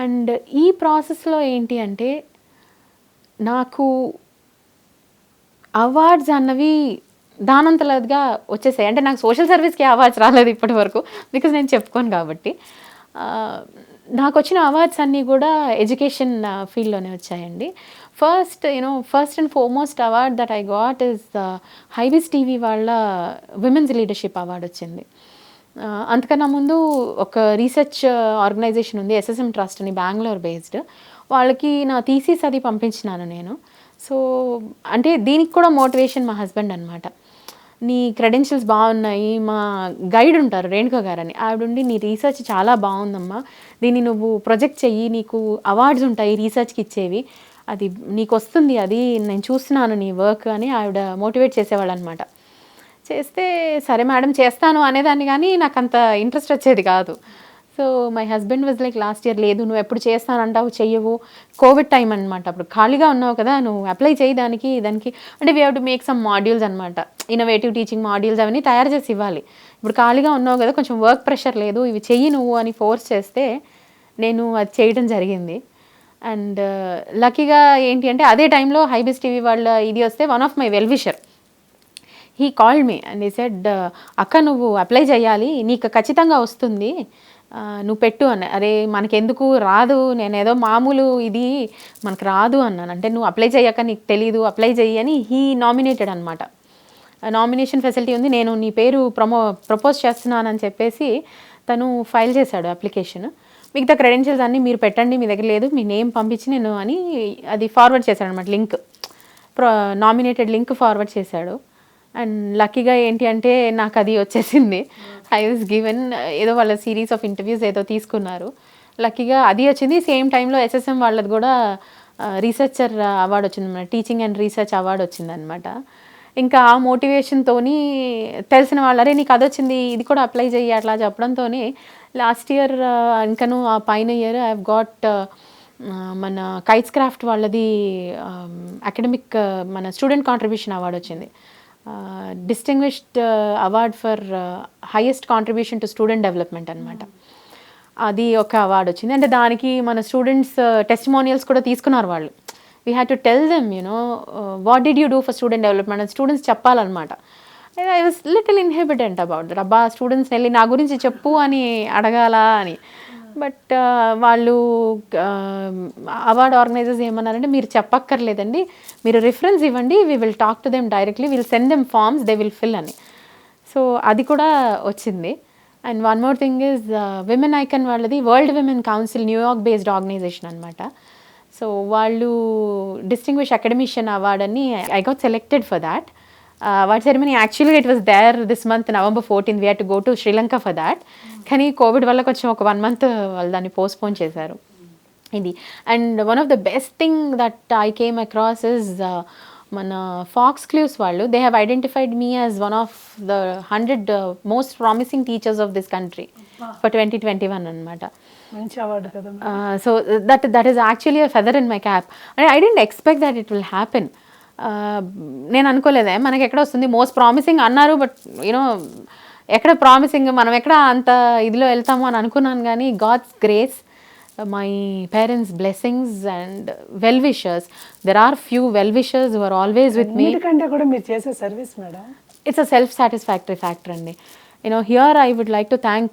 And ఈ ప్రాసెస్లో ఏంటి అంటే నాకు అవార్డ్స్ అన్నవి దానంతలాగా వచ్చేసాయి. అంటే నాకు సోషల్ సర్వీస్కి అవార్డ్స్ రాలేదు ఇప్పటి వరకు, బికాజ్ నేను చెప్పుకోను కాబట్టి. నాకు వచ్చిన అవార్డ్స్ అన్నీ కూడా ఎడ్యుకేషన్ ఫీల్డ్లోనే వచ్చాయండి. First and foremost award that I got is హైబీస్ TV వాళ్ళ విమెన్స్ లీడర్షిప్ అవార్డ్ వచ్చింది. అంతకన్నా ముందు ఒక రీసెర్చ్ ఆర్గనైజేషన్ ఉంది, ఎస్ఎస్ఎం ట్రస్ట్ అని, బెంగళూరు బేస్డ్. వాళ్ళకి నా థీసిస్ అది పంపించినాను నేను. సో అంటే దీనికి కూడా మోటివేషన్ మా హస్బెండ్ అనమాట. నీ క్రెడెన్షియల్స్ బాగున్నాయి, మా గైడ్ ఉంటారు రేణుక గారని, ఆవిడుండి నీ రీసెర్చ్ చాలా బాగుందమ్మా, దీన్ని నువ్వు ప్రొజెక్ట్ చెయ్యి, నీకు అవార్డ్స్ ఉంటాయి రీసెర్చ్కి ఇచ్చేవి, అది నీకు వస్తుంది, అది నేను చూస్తున్నాను నీ వర్క్ అని ఆవిడ మోటివేట్ చేసేవాళ్ళు అనమాట. చేస్తే సరే మేడం చేస్తాను అనేదాన్ని, కానీ నాకు అంత ఇంట్రెస్ట్ వచ్చేది కాదు. So my husband was like last year, లేదు నువ్వు ఎప్పుడు చేస్తానంటావు చెయ్యవు, కోవిడ్ టైం అనమాట, అప్పుడు ఖాళీగా ఉన్నావు కదా నువ్వు అప్లై చేయి దానికి అంటే we have to make some modules అనమాట, ఇన్నోవేటివ్ టీచింగ్ మాడ్యూల్స్ అవన్నీ తయారు చేసి ఇవ్వాలి. ఇప్పుడు ఖాళీగా ఉన్నావు కదా, కొంచెం వర్క్ ప్రెషర్ లేదు, ఇవి చెయ్యి నువ్వు అని ఫోర్స్ చేస్తే నేను అది చేయడం జరిగింది. అండ్ లక్కీగా ఏంటి అంటే అదే టైంలో హైబీస్ టీవీ వాళ్ళ ఇది వస్తే one of my well wisher he called me and he said, అక్క నువ్వు అప్లై చేయాలి, నీకు ఖచ్చితంగా వస్తుంది, నువ్వు పెట్టు అని. అరే మనకెందుకు రాదు, నేనేదో మామూలు ఇది మనకు రాదు అన్నాను. అంటే నువ్వు అప్లై చేయక నీకు తెలీదు, అప్లై చెయ్యి అని హీ నామినేటెడ్ అనమాట. నామినేషన్ ఫెసిలిటీ ఉంది, నేను నీ పేరు ప్రపోజ్ చేస్తున్నానని చెప్పేసి తను ఫైల్ చేశాడు అప్లికేషన్. మిగతా క్రెడెన్షియల్స్ అన్నీ మీరు పెట్టండి, మీ దగ్గర లేదు, మీ నేమ్ పంపించి నేను అని అది ఫార్వర్డ్ చేశాడు అనమాట, లింక్, నామినేటెడ్ లింక్ ఫార్వర్డ్ చేశాడు. అండ్ లక్కీగా ఏంటి అంటే నాకు అది వచ్చేసింది. ఐ వాజ్ గివెన్ ఏదో వాళ్ళ సిరీస్ ఆఫ్ ఇంటర్వ్యూస్ ఏదో తీసుకున్నారు, లక్కీగా అది వచ్చింది. సేమ్ టైంలో ఎస్ఎస్ఎం వాళ్ళది కూడా రీసెర్చర్ అవార్డు వచ్చింది, మన టీచింగ్ అండ్ రీసెర్చ్ అవార్డు వచ్చిందనమాట. ఇంకా ఆ మోటివేషన్తోని తెలిసిన వాళ్ళు, అరే నీకు అది వచ్చింది ఇది కూడా అప్లై చెయ్యి అట్లా చెప్పడంతో లాస్ట్ ఇయర్ ఇంకను ఆ పైన ఇయర్ ఐ హ్యావ్ గాట్ మన కైట్స్ క్రాఫ్ట్ వాళ్ళది అకాడమిక్ మన స్టూడెంట్ కాంట్రిబ్యూషన్ అవార్డు వచ్చింది. Distinguished award for highest contribution to student development అనమాట. అది ఒక అవార్డు వచ్చింది. అంటే దానికి మన స్టూడెంట్స్ టెస్టిమోనియల్స్ కూడా తీసుకున్నారు వాళ్ళు. We had to tell them what did you do for student development అని స్టూడెంట్స్ చెప్పాలన్నమాట. I was little inhibited about that. అబ్బా స్టూడెంట్స్ని వెళ్ళి నా గురించి చెప్పు అని అడగాల అని. బట్ వాళ్ళు అవార్డ్ ఆర్గనైజర్స్ ఏమన్నారంటే మీరు చెప్పక్కర్లేదండి, మీరు రిఫరెన్స్ ఇవ్వండి, we will talk to them directly, will send them forms, they will fill అని. సో అది కూడా వచ్చింది. And one more thing is women icon వాళ్ళది world women council New York based organisation అనమాట. సో వాళ్ళు డిస్టింగ్విష్ అకాడమిషియన్ అవార్డ్ అని I got selected for that. Award ceremony యాక్చువల్గా it was there this month November 14th. We had to go to Sri Lanka for that. కానీ Covid వల్ల కొంచెం ఒక 1 month వాళ్ళు దాన్ని పోస్ట్పోన్ చేశారు ఇది. And one of the best thing that I came across is మన ఫాక్స్ క్లూస్ వాళ్ళు, they have identified me as one of the 100 most promising teachers of this country for 2021 అనమాట. మంచి అవార్డు కదా. So that is actually a feather in my cap. And I didn't expect that it will happen. నేను అనుకోలేదే మనకి ఎక్కడ వస్తుంది, most promising అన్నారు, but you know ఎక్కడ promising, మనం ఎక్కడ అంత ఇదిలో వెళ్తాము అని అనుకున్నాను. కానీ God's grace, my parents' blessings and well-wishers. There are few well-wishers who are always with me. అన్నిటికంటే కూడా మీరు చేసే service madam, It's a self-satisfactory factor andi. Here I would like to thank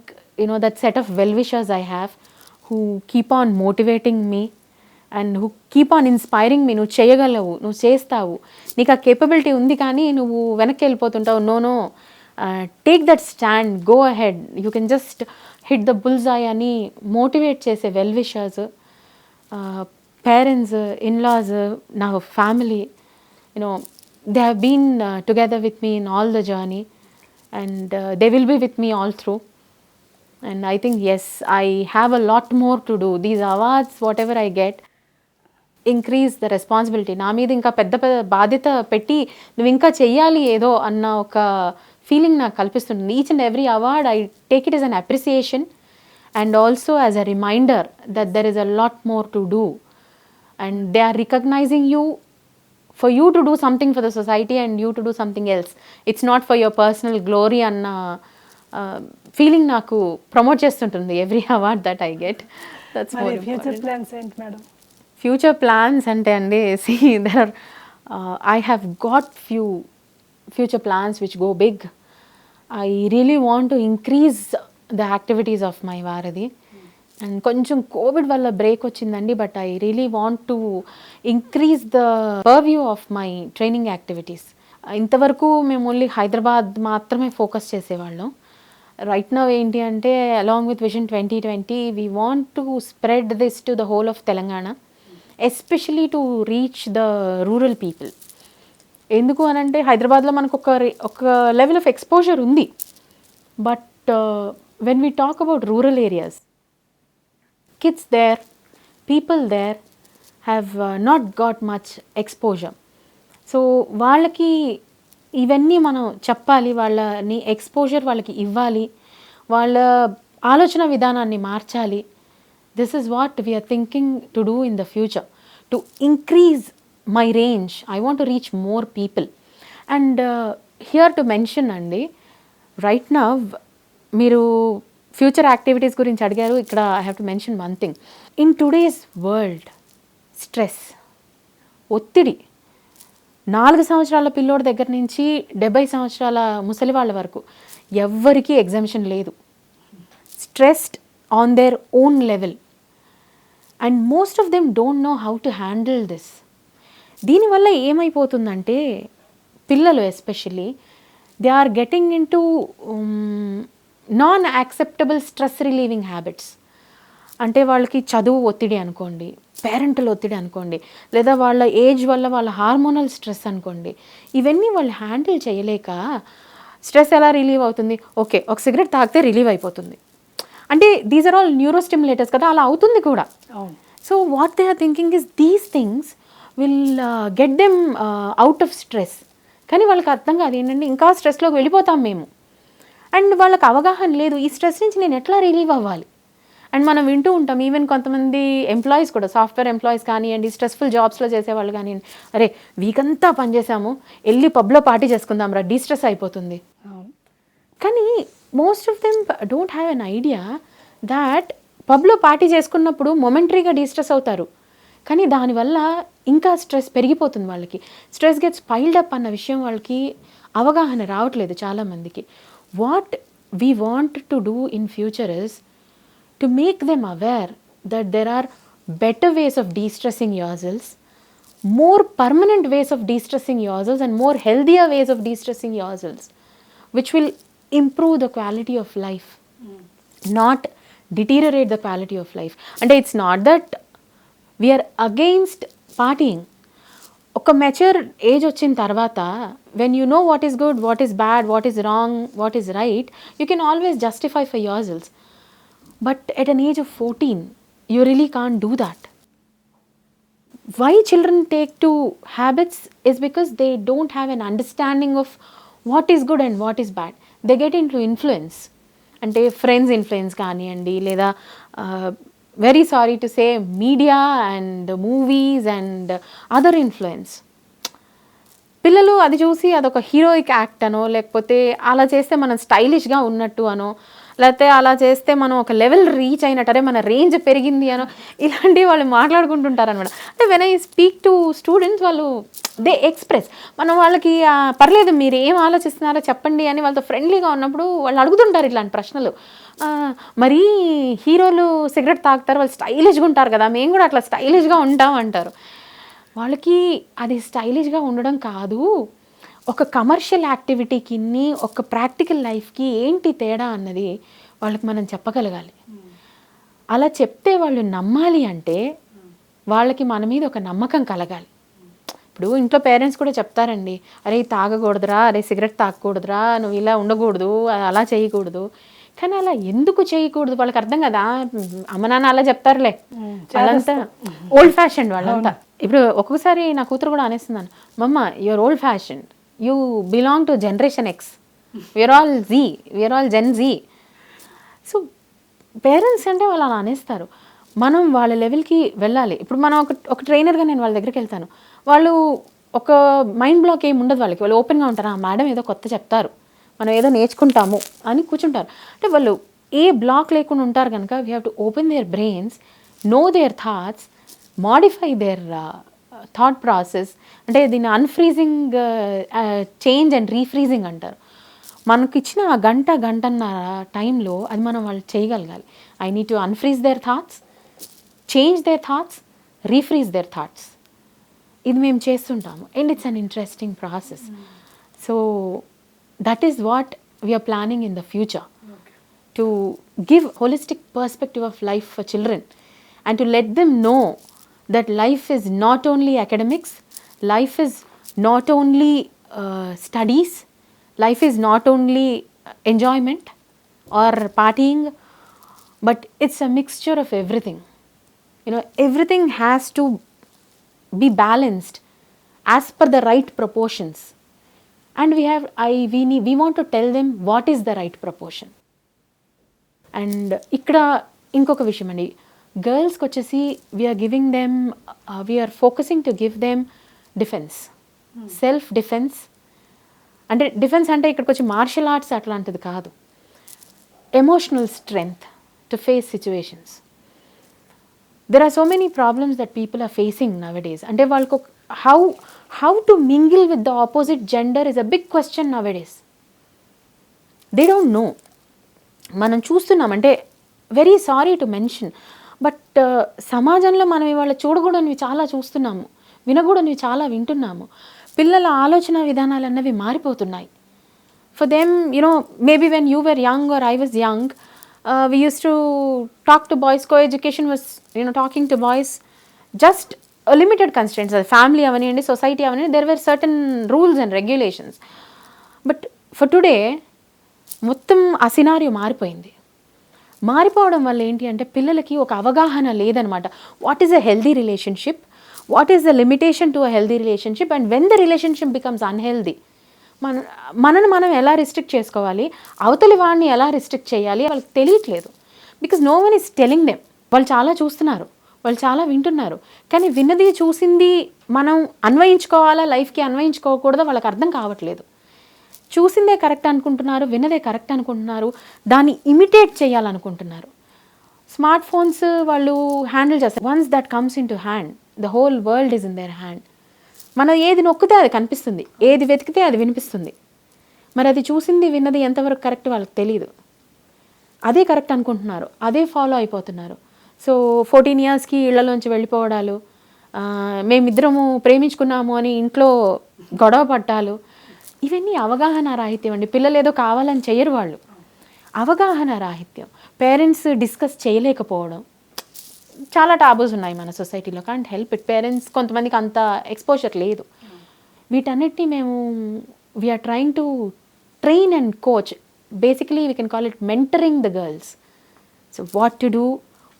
that set of well-wishers I have who keep on motivating me and who keep on inspiring me. నువ్వు చేయగలవు, నువ్వు చేస్తావు, నీకు ఆ కేపబిలిటీ ఉంది, కానీ నువ్వు వెనక్కి వెళ్ళిపోతుంటావు. No, take that stand, go ahead, you can just hit the bullseye అని మోటివేట్ చేసే వెల్ విషర్స్, పేరెంట్స్, ఇన్లాస్, నా family, they have been together with me in all the journey and they will be with me all through. And I think, yes, I have a lot more to do. These awards, whatever I get, increase the responsibility. నా మీద ఇంకా పెద్ద పెద్ద బాధ్యత పెట్టి నువ్వు ఇంకా చెయ్యాలి ఏదో అన్న ఒక ఫీలింగ్ నాకు కల్పిస్తుంది. Each and every award I take it as an appreciation and also as a reminder that there is a lot more to do and they are recognizing you for you to do something for the society and you to do something else. It's not for your personal glory అన్న feeling నాకు promote చేస్తుంటుంది every award that I get. That's more future important. Plans ఏంటి madam? Future plans అంటే అండి, there are I have got few future plans which go big. I really want to increase the activities of my Varadhi. And కొంచెం COVID వల్ల break వచ్చిందండి, but I really want to increase the purview of my training activities. ఇంతవరకు మేము only Hyderabad మాత్రమే focus చేసేవాళ్ళం. Right now ఏంటి అంటే, along with vision 2020 we want to spread this to the whole of Telangana, especially to reach the rural people. ఎందుకు అనంటే హైదరాబాద్లో మనకు ఒక లెవెల్ ఆఫ్ ఎక్స్పోజర్ ఉంది, but when we talk about rural areas, kids there, people there have not got much exposure. So వాళ్ళకి ఇవన్నీ మనం చెప్పాలి, వాళ్ళని ఎక్స్పోజర్ వాళ్ళకి ఇవ్వాలి, వాళ్ళ ఆలోచన విధానాన్ని మార్చాలి. This is what we're thinking to do in the future to increase my range. I want to reach more people. And here to mention అండి, రైట్ నవ్ మీరు ఫ్యూచర్ యాక్టివిటీస్ గురించి అడిగారు. ఇక్కడ I have to mention one thing. In today's world, stress, ఒత్తిడి 4 సంవత్సరాల పిల్లోడి దగ్గర నుంచి 70 సంవత్సరాల ముసలి వాళ్ళ వరకు ఎవ్వరికీ ఎగ్జామిషన్ లేదు. Stressed on their own level and most of them don't know how to handle this. దీనివల్ల ఏమైపోతుందంటే పిల్లలు especially they are getting into non acceptable stress relieving habits. అంటే వాళ్ళకి చదువు ఒత్తిడి అనుకోండి, పేరెంటల్ ఒత్తిడి అనుకోండి, లేదా వాళ్ళ ఏజ్ వల్ల వాళ్ళ హార్మోనల్ స్ట్రెస్ అనుకోండి, ఇవన్నీ వాళ్ళు హ్యాండిల్ చేయలేక స్ట్రెస్ ఎలా రిలీవ్ అవుతుంది? ఓకే, ఒక సిగరెట్ తాగితే రిలీవ్ అయిపోతుంది అంటే దీస్ ఆర్ ఆల్ న్యూరోస్టిమ్యులేటర్స్ కదా, అలా అవుతుంది కూడా. So what they are thinking is these things will get them out of stress. కానీ వాళ్ళకి అర్థం కాదు ఏంటంటే ఇంకా స్ట్రెస్లోకి వెళ్ళిపోతాం మేము. అండ్ వాళ్ళకి అవగాహన లేదు ఈ స్ట్రెస్ నుంచి నేను ఎట్లా రిలీవ్ అవ్వాలి. అండ్ మనం వింటూ ఉంటాం ఈవెన్ కొంతమంది ఎంప్లాయీస్ కూడా, సాఫ్ట్వేర్ ఎంప్లాయీస్ కానివ్వండి, స్ట్రెస్ఫుల్ జాబ్స్లో చేసేవాళ్ళు కానివ్వండి, అరే వీక్ అంతా పనిచేసాము, వెళ్ళి పబ్లో పార్టీ చేసుకుందాం రా, డీస్ట్రెస్ అయిపోతుంది. కానీ most of them don't have an idea that పబ్లో పార్టీ చేసుకున్నప్పుడు మొమెంటరీగా డీస్ట్రెస్ అవుతారు, కానీ దానివల్ల ఇంకా స్ట్రెస్ పెరిగిపోతుంది. వాళ్ళకి స్ట్రెస్ గెట్స్ పైల్డ్ అప్ అన్న విషయం వాళ్ళకి అవగాహన రావట్లేదు చాలామందికి. What we want to do in future is to make them aware that there are better ways of de-stressing yourselves, more permanent ways of de-stressing yourselves, and more healthier ways of de-stressing yourselves, which will improve the quality of life, not deteriorate the quality of life. And it's not that we are against partying. ఒక mature age వచ్చిన తర్వాత when you know what is good, what is bad, what is wrong, what is right, you can always justify for your cells. But at an age of 14, you really can't do that. Why children take to habits is because they don't have an understanding of what is good and what is bad. They get into influence. అంటే friends influence కానివ్వండి, లేదా very sorry to say media and movies and other influence. పిల్లలు అది చూసి అదొక heroic act అనో, లేకపోతే అలా చేస్తే మనం స్టైలిష్గా ఉన్నట్టు అనో, లేకపోతే అలా చేస్తే మనం ఒక లెవెల్ రీచ్ అయినట్టే మన రేంజ్ పెరిగింది అనో, ఇలాంటివి వాళ్ళు మాట్లాడుకుంటుంటారు అనమాట. అంటే when I speak to students, వాళ్ళు దే ఎక్స్ప్రెస్. మనం వాళ్ళకి పర్లేదు మీరు ఏం ఆలోచిస్తున్నారో చెప్పండి అని వాళ్ళతో ఫ్రెండ్లీగా ఉన్నప్పుడు వాళ్ళు అడుగుతుంటారు ఇట్లాంటి ప్రశ్నలు. మరీ హీరోలు సిగరెట్ తాగుతారు, వాళ్ళు స్టైలిష్గా ఉంటారు కదా, మేము కూడా అట్లా స్టైలిష్గా ఉంటాం అంటారు. వాళ్ళకి అది స్టైలిష్గా ఉండడం కాదు, ఒక కమర్షియల్ యాక్టివిటీకి ఒక ప్రాక్టికల్ లైఫ్కి ఏంటి తేడా అన్నది వాళ్ళకి మనం చెప్పగలగాలి. అలా చెప్తే వాళ్ళు నమ్మాలి అంటే వాళ్ళకి మన మీద ఒక నమ్మకం కలగాలి. ఇప్పుడు ఇంట్లో పేరెంట్స్ కూడా చెప్తారండి, అరే తాగకూడదురా, అరే సిగరెట్ తాగకూడదురా, నువ్వు ఇలా ఉండకూడదు, అలా చేయకూడదు. కానీ అలా ఎందుకు చేయకూడదు వాళ్ళకి అర్థం కదా. అమ్మ నాన్న అలా చెప్తారులే, వాళ్ళంతా ఓల్డ్ ఫ్యాషన్ వాళ్ళంతా. ఇప్పుడు ఒక్కొక్కసారి నా కూతురు కూడా అనేస్తున్నాను, mama you're old fashion, you belong to generation X, we're all Z, we're all Gen Z. సో పేరెంట్స్ అంటే వాళ్ళు అలా అనేస్తారు, మనం వాళ్ళ లెవెల్కి వెళ్ళాలి. ఇప్పుడు మనం ఒక ట్రైనర్గా నేను వాళ్ళ దగ్గరికి వెళ్తాను, వాళ్ళు ఒక మైండ్ బ్లాక్ ఏమి ఉండదు వాళ్ళకి, వాళ్ళు ఓపెన్గా ఉంటారు. మేడం ఏదో కొత్త చెప్తారు, మనం ఏదో నేర్చుకుంటాము అని కూర్చుంటారు. అంటే వాళ్ళు ఏ బ్లాక్ లేకుండా ఉంటారు కనుక we have to open their brains, know their thoughts, modify their thought process. అంటే దీన్ని అన్ఫ్రీజింగ్ చేంజ్ అండ్ రీఫ్రీజింగ్ అంటారు. మనకి ఇచ్చిన ఆ గంటన్నర టైంలో అది మనం వాళ్ళు చేయగలగాలి. I need to unfreeze their thoughts, change their thoughts, refreeze their thoughts. ఇది మేము చేస్తుంటాము and it's an interesting process. So that is what we're planning in the future, to give holistic perspective of life for children and to let them know that life is not only academics, life is not only studies, life is not only enjoyment or partying, but it's a mixture of everything. You know, everything has to be balanced as per the right proportions, and we want to tell them what is the right proportion. And ఇక్కడ ఇంకొక విషయం అండి, గర్ల్స్కి వచ్చేసి we're focusing to give them defence, self defence. అంటే defence అంటే ఇక్కడికి వచ్చి మార్షల్ ఆర్ట్స్ అట్లాంటిది కాదు, emotional strength to face situations. There are so many problems that people are facing nowadays. అంటే వాళ్ళకు how to mingle with the opposite gender is a big question nowadays. They don't know. మనం చూస్తున్నాం, అంటే very sorry to mention, but సమాజంలో మనం ఇవాళ చూడకూడనివి చాలా చూస్తున్నాము, వినకూడనివి చాలా వింటున్నాము. పిల్లల ఆలోచన విధానాలు అన్నవి మారిపోతున్నాయి. For them, you know, maybe when you were young or I was young, we use to talk to boys. Co education was, you know, talking to boys just limited constraints. అది ఫ్యామిలీ అవనివ్వండి, సొసైటీ అవనివ్వండి, there were certain rules and regulations. But for today మొత్తం ఆ scenario మారిపోయింది. మారిపోవడం వల్ల ఏంటి అంటే పిల్లలకి ఒక అవగాహన లేదనమాట. What is a healthy relationship, what is the limitation to a healthy relationship, and when the relationship becomes unhealthy, మనని మనం ఎలా రిస్ట్రిక్ట్ చేసుకోవాలి, అవతలి వాడిని ఎలా రిస్ట్రిక్ట్ చేయాలి వాళ్ళకి తెలియట్లేదు. Because no one is telling them. వాళ్ళు చాలా చూస్తున్నారు, వాళ్ళు చాలా వింటున్నారు, కానీ విన్నది చూసింది మనం అన్వయించుకోవాలా, లైఫ్కి అన్వయించుకోకూడదో వాళ్ళకి అర్థం కావట్లేదు. చూసిందే కరెక్ట్ అనుకుంటున్నారు, విన్నదే కరెక్ట్ అనుకుంటున్నారు, దాన్ని ఇమిటేట్ చేయాలనుకుంటున్నారు. స్మార్ట్ ఫోన్స్ వాళ్ళు హ్యాండిల్ చేస్తారు. Once that comes in to hand, the whole world is in their hand. మనం ఏది నొక్కితే అది కనిపిస్తుంది, ఏది వెతికితే అది వినిపిస్తుంది. మరి అది చూసింది విన్నది ఎంతవరకు కరెక్ట్ వాళ్ళకి తెలియదు. అదే కరెక్ట్ అనుకుంటున్నారు, అదే ఫాలో అయిపోతున్నారు. సో 14 ఇయర్స్కి ఇళ్లలోంచి వెళ్ళిపోవడాలు, మేమిద్దరము ప్రేమించుకున్నాము అని ఇంట్లో గొడవ పట్టాలు, ఇవన్నీ అవగాహన రాహిత్యం అండి. పిల్లలు ఏదో కావాలని చెయ్యరు వాళ్ళు, అవగాహన రాహిత్యం. పేరెంట్స్ డిస్కస్ చేయలేకపోవడం, చాలా టాబూస్ ఉన్నాయి మన సొసైటీలో. Can't help it. పేరెంట్స్ కొంతమందికి అంత ఎక్స్పోజర్ లేదు. వీటన్నిటిని మేము we're trying to train and coach. Basically we can call it mentoring the girls. So what to do,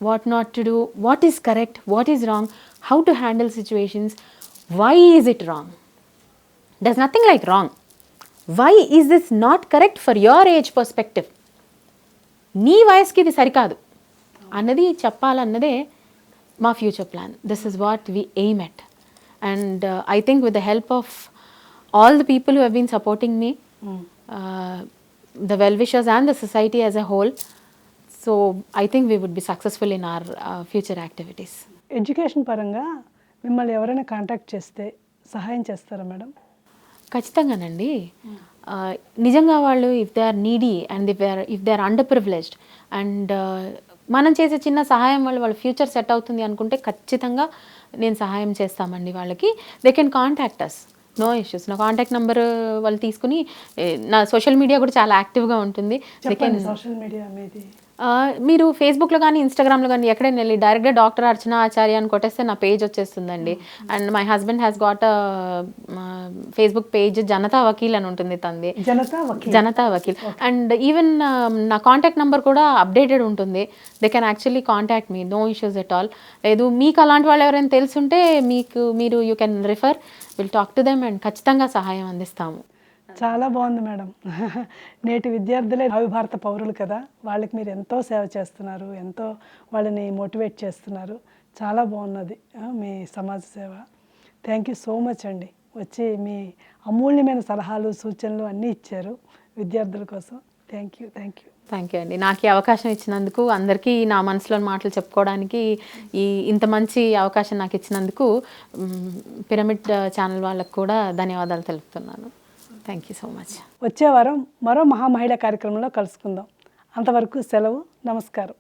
what not to do, what is correct, what is wrong, how to handle situations, why is it wrong. There's nothing like wrong. Why is this not correct for your age perspective. నీ వయసుకి ఇది సరికాదు అన్నది చెప్పాలన్నదే మా future plan. This is what we aim at. And I think with the help of all the people who have been supporting me, the well-wishers and the society as a whole, so I think we would be successful in our future activities. Education పరంగా మిమ్మల్ని ఎవరైనా contact చేస్తే సహాయం చేస్తారా madam? ఖచ్చితంగానండి. నిజంగా వాళ్ళు if they are needy and if they are underprivileged and మనం చేసే చిన్న సహాయం వల్ల వాళ్ళ ఫ్యూచర్ సెట్ అవుతుంది అనుకుంటే ఖచ్చితంగా నేను సహాయం చేస్తామండి వాళ్ళకి. They can contact us, no issues. నా కాంటాక్ట్ నెంబర్ వాళ్ళు తీసుకుని, నా సోషల్ మీడియా కూడా చాలా యాక్టివ్గా ఉంటుంది. సోషల్ మీడియా మీది మీరు ఫేస్బుక్లో కానీ ఇన్స్టాగ్రామ్లో కానీ ఎక్కడైనా వెళ్ళి డైరెక్ట్గా డాక్టర్ అర్చన ఆచార్య అని కొట్టేస్తే నా పేజ్ వచ్చేస్తుందండి. And my husband has got Facebook page Janata Vakil అని ఉంటుంది తంది, జనతా వకీల్. అండ్ ఈవెన్ నా కాంటాక్ట్ నెంబర్ కూడా అప్డేటెడ్ ఉంటుంది. They can actually contact me, no issues at all. లేదు మీకు అలాంటి వాళ్ళు ఎవరైనా తెలుసుంటే మీరు you can refer, will talk to them and ఖచ్చితంగా సహాయం అందిస్తాము. చాలా బాగుంది మేడం. నేటి విద్యార్థులే భావి పౌరులు కదా, వాళ్ళకి మీరు ఎంతో సేవ చేస్తున్నారు, ఎంతో వాళ్ళని మోటివేట్ చేస్తున్నారు. చాలా బాగున్నది మీ సమాజ సేవ. థ్యాంక్ యూ సో మచ్ అండి. వచ్చి మీ అమూల్యమైన సలహాలు సూచనలు అన్నీ ఇచ్చారు విద్యార్థుల కోసం. థ్యాంక్ యూ అండి. నాకు ఈ అవకాశం ఇచ్చినందుకు, అందరికీ నా మనసులోని మాటలు చెప్పుకోవడానికి ఇంత మంచి అవకాశం నాకు ఇచ్చినందుకు పిరమిడ్ ఛానల్ వాళ్ళకు కూడా ధన్యవాదాలు తెలుపుతున్నాను. Thank you so much. వచ్చే వారం మరో మహామహిళ కార్యక్రమంలో కలుసుకుందాం. అంతవరకు సెలవు. నమస్కారం.